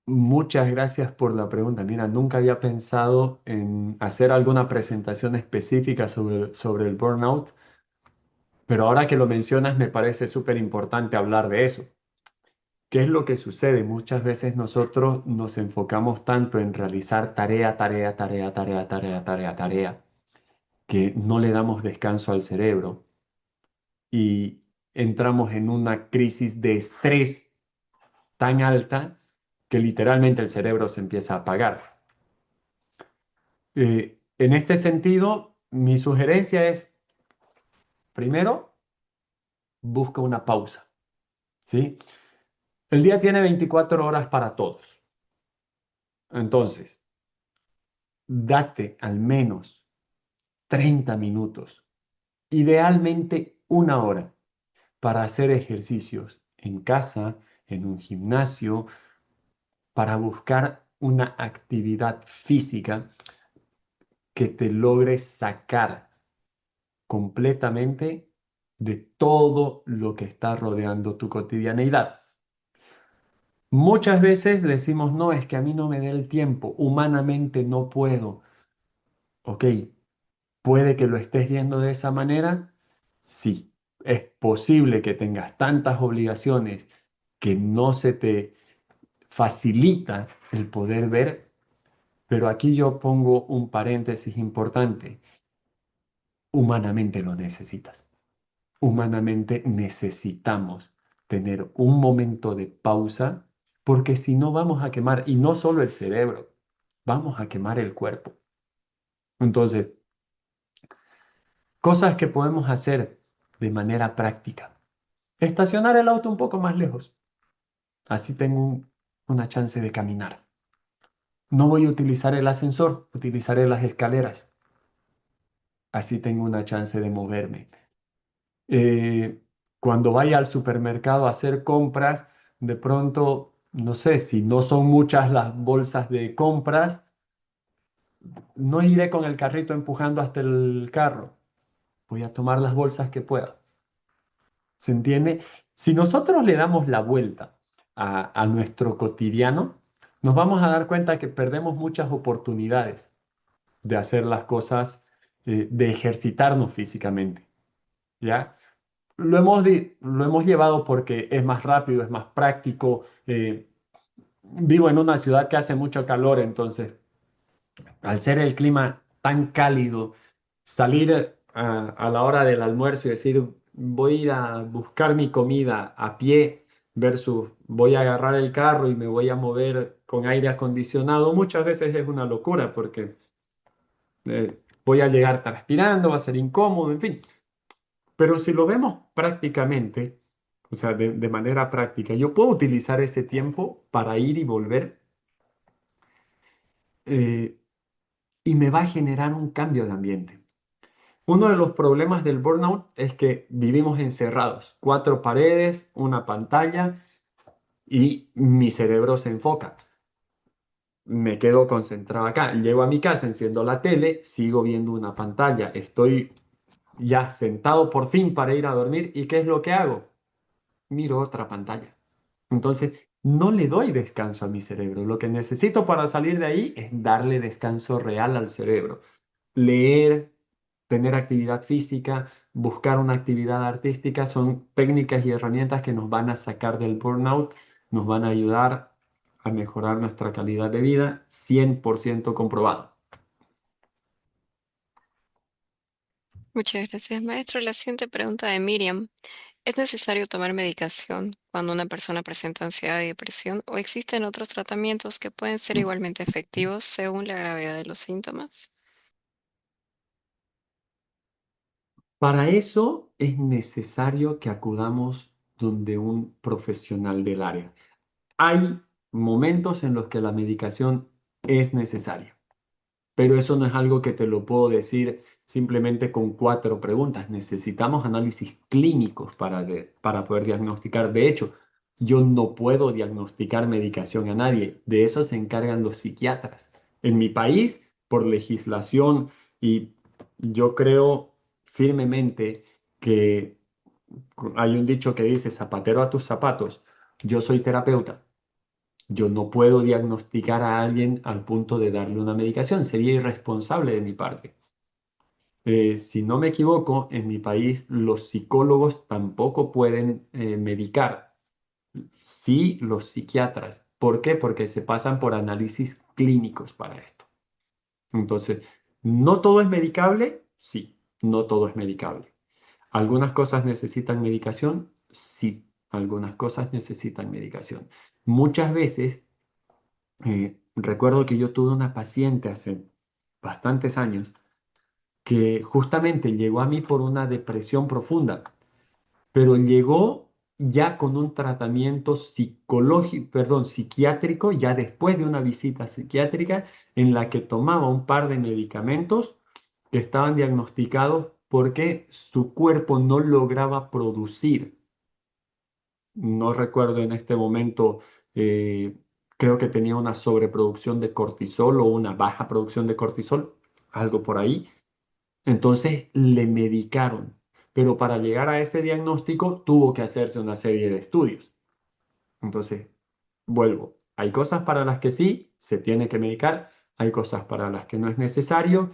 Speaker 3: Muchas gracias por la pregunta. Mira, nunca había pensado en hacer alguna presentación específica sobre el burnout, pero ahora que lo mencionas me parece súper importante hablar de eso. ¿Qué es lo que sucede? Muchas veces nosotros nos enfocamos tanto en realizar tarea, tarea, tarea, tarea, tarea, tarea, tarea, que no le damos descanso al cerebro y entramos en una crisis de estrés tan alta que literalmente el cerebro se empieza a apagar. En este sentido, mi sugerencia es, primero, busca una pausa, ¿sí? El día tiene 24 horas para todos. Entonces, date al menos 30 minutos, idealmente una hora, para hacer ejercicios en casa, en un gimnasio, para buscar una actividad física que te logre sacar completamente de todo lo que está rodeando tu cotidianeidad. Muchas veces decimos, no, es que a mí no me da el tiempo, humanamente no puedo. Ok, puede que lo estés viendo de esa manera. Sí, es posible que tengas tantas obligaciones que no se te facilita el poder ver, pero aquí yo pongo un paréntesis importante. Humanamente lo necesitas. Humanamente necesitamos tener un momento de pausa porque si no vamos a quemar, y no solo el cerebro, vamos a quemar el cuerpo. Entonces, cosas que podemos hacer de manera práctica. Estacionar el auto un poco más lejos. Así tengo una chance de caminar. No voy a utilizar el ascensor, utilizaré las escaleras. Así tengo una chance de moverme. eh, Cuando vaya al supermercado a hacer compras, de pronto, no sé, si no son muchas las bolsas de compras, no iré con el carrito empujando hasta el carro. Voy a tomar las bolsas que pueda. ¿Se entiende? Si nosotros le damos la vuelta a nuestro cotidiano, nos vamos a dar cuenta que perdemos muchas oportunidades de hacer las cosas, de ejercitarnos físicamente, ¿ya? Lo hemos llevado porque es más rápido, es más práctico. Vivo en una ciudad que hace mucho calor, entonces, al ser el clima tan cálido, salir a la hora del almuerzo y decir, voy a ir a buscar mi comida a pie versus voy a agarrar el carro y me voy a mover con aire acondicionado, muchas veces es una locura porque voy a llegar transpirando, va a ser incómodo, en fin. Pero si lo vemos prácticamente, o sea, de manera práctica, yo puedo utilizar ese tiempo para ir y volver, eh, y me va a generar un cambio de ambiente. Uno de los problemas del burnout es que vivimos encerrados, cuatro paredes, una pantalla y mi cerebro se enfoca. Me quedo concentrado acá. Llego a mi casa, enciendo la tele, sigo viendo una pantalla. Estoy ya sentado por fin para ir a dormir. ¿Y qué es lo que hago? Miro otra pantalla. Entonces, no le doy descanso a mi cerebro. Lo que necesito para salir de ahí es darle descanso real al cerebro. Leer, tener actividad física, buscar una actividad artística son técnicas y herramientas que nos van a sacar del burnout, nos van a ayudar a mejorar nuestra calidad de vida, 100% comprobado.
Speaker 1: Muchas gracias, maestro. La siguiente pregunta de Miriam. ¿Es necesario tomar medicación cuando una persona presenta ansiedad y depresión o existen otros tratamientos que pueden ser igualmente efectivos según la gravedad de los síntomas?
Speaker 3: Para eso es necesario que acudamos donde un profesional del área. Hay momentos en los que la medicación es necesaria, pero eso no es algo que te lo puedo decir simplemente con cuatro preguntas. Necesitamos análisis clínicos para poder diagnosticar. De hecho, yo no puedo diagnosticar medicación a nadie. De eso se encargan los psiquiatras. En mi país, por legislación, y yo creo firmemente que hay un dicho que dice, zapatero a tus zapatos. Yo soy terapeuta. Yo no puedo diagnosticar a alguien al punto de darle una medicación, sería irresponsable de mi parte. Si no me equivoco, en mi país los psicólogos tampoco pueden medicar, sí los psiquiatras. ¿Por qué? Porque se pasan por análisis clínicos para esto. Entonces, ¿no todo es medicable? Sí, no todo es medicable. ¿Algunas cosas necesitan medicación? Sí, algunas cosas necesitan medicación. Muchas veces recuerdo que yo tuve una paciente hace bastantes años que justamente llegó a mí por una depresión profunda, pero llegó ya con un tratamiento psicológico, perdón, psiquiátrico, ya después de una visita psiquiátrica en la que tomaba un par de medicamentos que estaban diagnosticados porque su cuerpo no lograba producir. No recuerdo en este momento, eh, creo que tenía una sobreproducción de cortisol o una baja producción de cortisol, algo por ahí. Entonces le medicaron, pero para llegar a ese diagnóstico tuvo que hacerse una serie de estudios. Entonces, vuelvo, hay cosas para las que sí se tiene que medicar, hay cosas para las que no es necesario.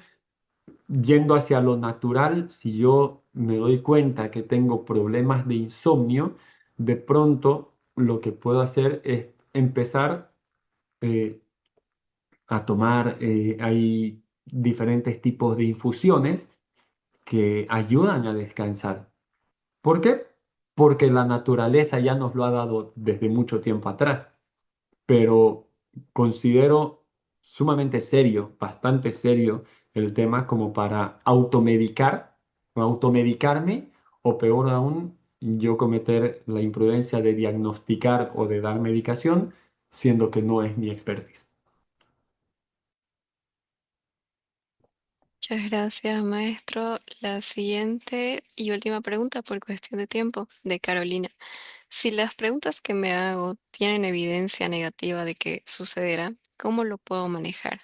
Speaker 3: Yendo hacia lo natural, si yo me doy cuenta que tengo problemas de insomnio, de pronto lo que puedo hacer es empezar eh, a tomar, hay diferentes tipos de infusiones que ayudan a descansar. ¿Por qué? Porque la naturaleza ya nos lo ha dado desde mucho tiempo atrás, pero considero sumamente serio, bastante serio el tema como para automedicarme o peor aún, yo cometer la imprudencia de diagnosticar o de dar medicación, siendo que no es mi expertise.
Speaker 1: Muchas gracias, maestro. La siguiente y última pregunta por cuestión de tiempo, de Carolina. Si las preguntas que me hago tienen evidencia negativa de que sucederá, ¿cómo lo puedo manejar?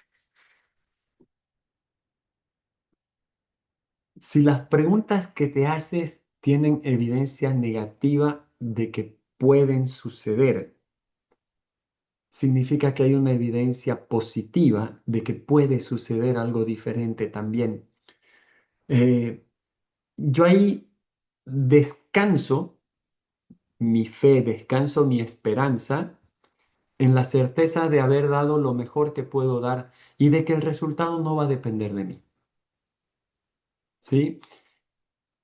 Speaker 3: Si las preguntas que te haces tienen evidencia negativa de que pueden suceder, significa que hay una evidencia positiva de que puede suceder algo diferente también. Eh, yo ahí descanso mi fe, descanso mi esperanza en la certeza de haber dado lo mejor que puedo dar y de que el resultado no va a depender de mí. ¿Sí?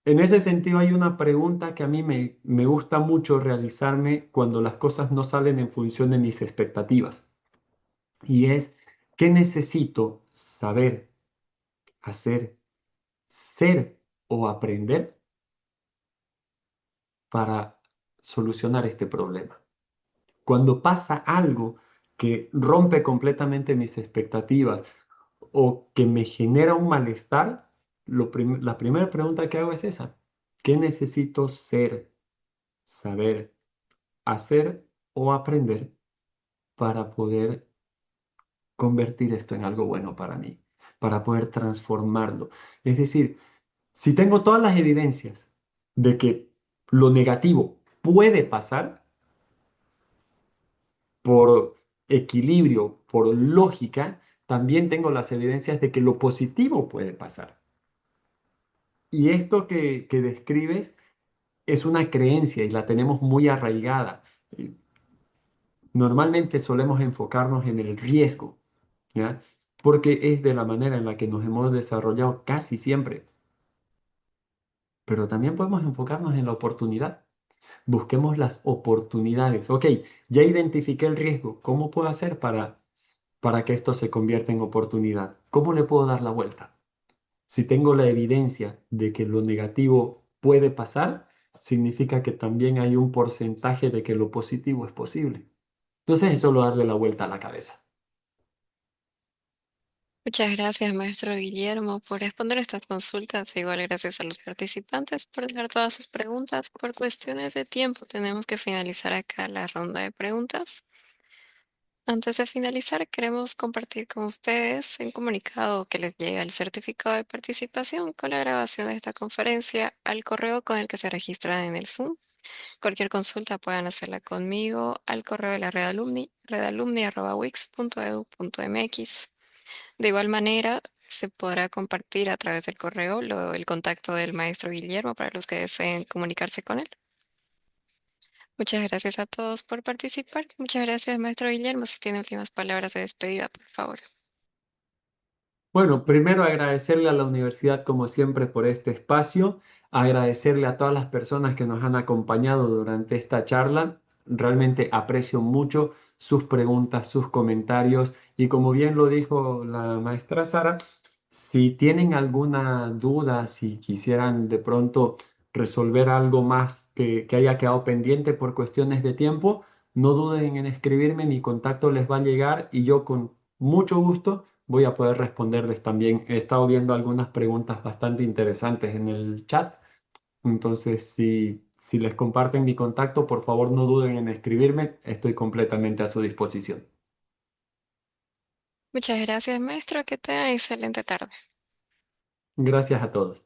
Speaker 3: En ese sentido hay una pregunta que a mí me gusta mucho realizarme cuando las cosas no salen en función de mis expectativas. Y es, ¿qué necesito saber, hacer, ser o aprender para solucionar este problema? Cuando pasa algo que rompe completamente mis expectativas o que me genera un malestar, la primera pregunta que hago es esa. ¿Qué necesito ser, saber, hacer o aprender para poder convertir esto en algo bueno para mí, para poder transformarlo? Es decir, si tengo todas las evidencias de que lo negativo puede pasar por equilibrio, por lógica, también tengo las evidencias de que lo positivo puede pasar. Y esto que describes es una creencia y la tenemos muy arraigada. Normalmente solemos enfocarnos en el riesgo, ¿ya? Porque es de la manera en la que nos hemos desarrollado casi siempre. Pero también podemos enfocarnos en la oportunidad. Busquemos las oportunidades. Ok, ya identifiqué el riesgo. ¿Cómo puedo hacer para que esto se convierta en oportunidad? ¿Cómo le puedo dar la vuelta? Si tengo la evidencia de que lo negativo puede pasar, significa que también hay un porcentaje de que lo positivo es posible. Entonces es solo darle la vuelta a la cabeza.
Speaker 1: Muchas gracias, maestro Guillermo, por responder estas consultas. Igual gracias a los participantes por dejar todas sus preguntas. Por cuestiones de tiempo, tenemos que finalizar acá la ronda de preguntas. Antes de finalizar, queremos compartir con ustedes un comunicado que les llega el certificado de participación con la grabación de esta conferencia al correo con el que se registran en el Zoom. Cualquier consulta puedan hacerla conmigo al correo de la red alumni, redalumni@wix.edu.mx. De igual manera, se podrá compartir a través del correo el contacto del maestro Guillermo para los que deseen comunicarse con él. Muchas gracias a todos por participar. Muchas gracias, maestro Guillermo. Si tiene últimas palabras de despedida, por favor.
Speaker 3: Bueno, primero agradecerle a la universidad como siempre por este espacio, agradecerle a todas las personas que nos han acompañado durante esta charla. Realmente aprecio mucho sus preguntas, sus comentarios y como bien lo dijo la maestra Sara, si tienen alguna duda, si quisieran de pronto resolver algo más que haya quedado pendiente por cuestiones de tiempo, no duden en escribirme, mi contacto les va a llegar y yo con mucho gusto voy a poder responderles también. He estado viendo algunas preguntas bastante interesantes en el chat, entonces si les comparten mi contacto, por favor no duden en escribirme, estoy completamente a su disposición.
Speaker 1: Muchas gracias, maestro. Que tenga excelente tarde.
Speaker 3: Gracias a todos.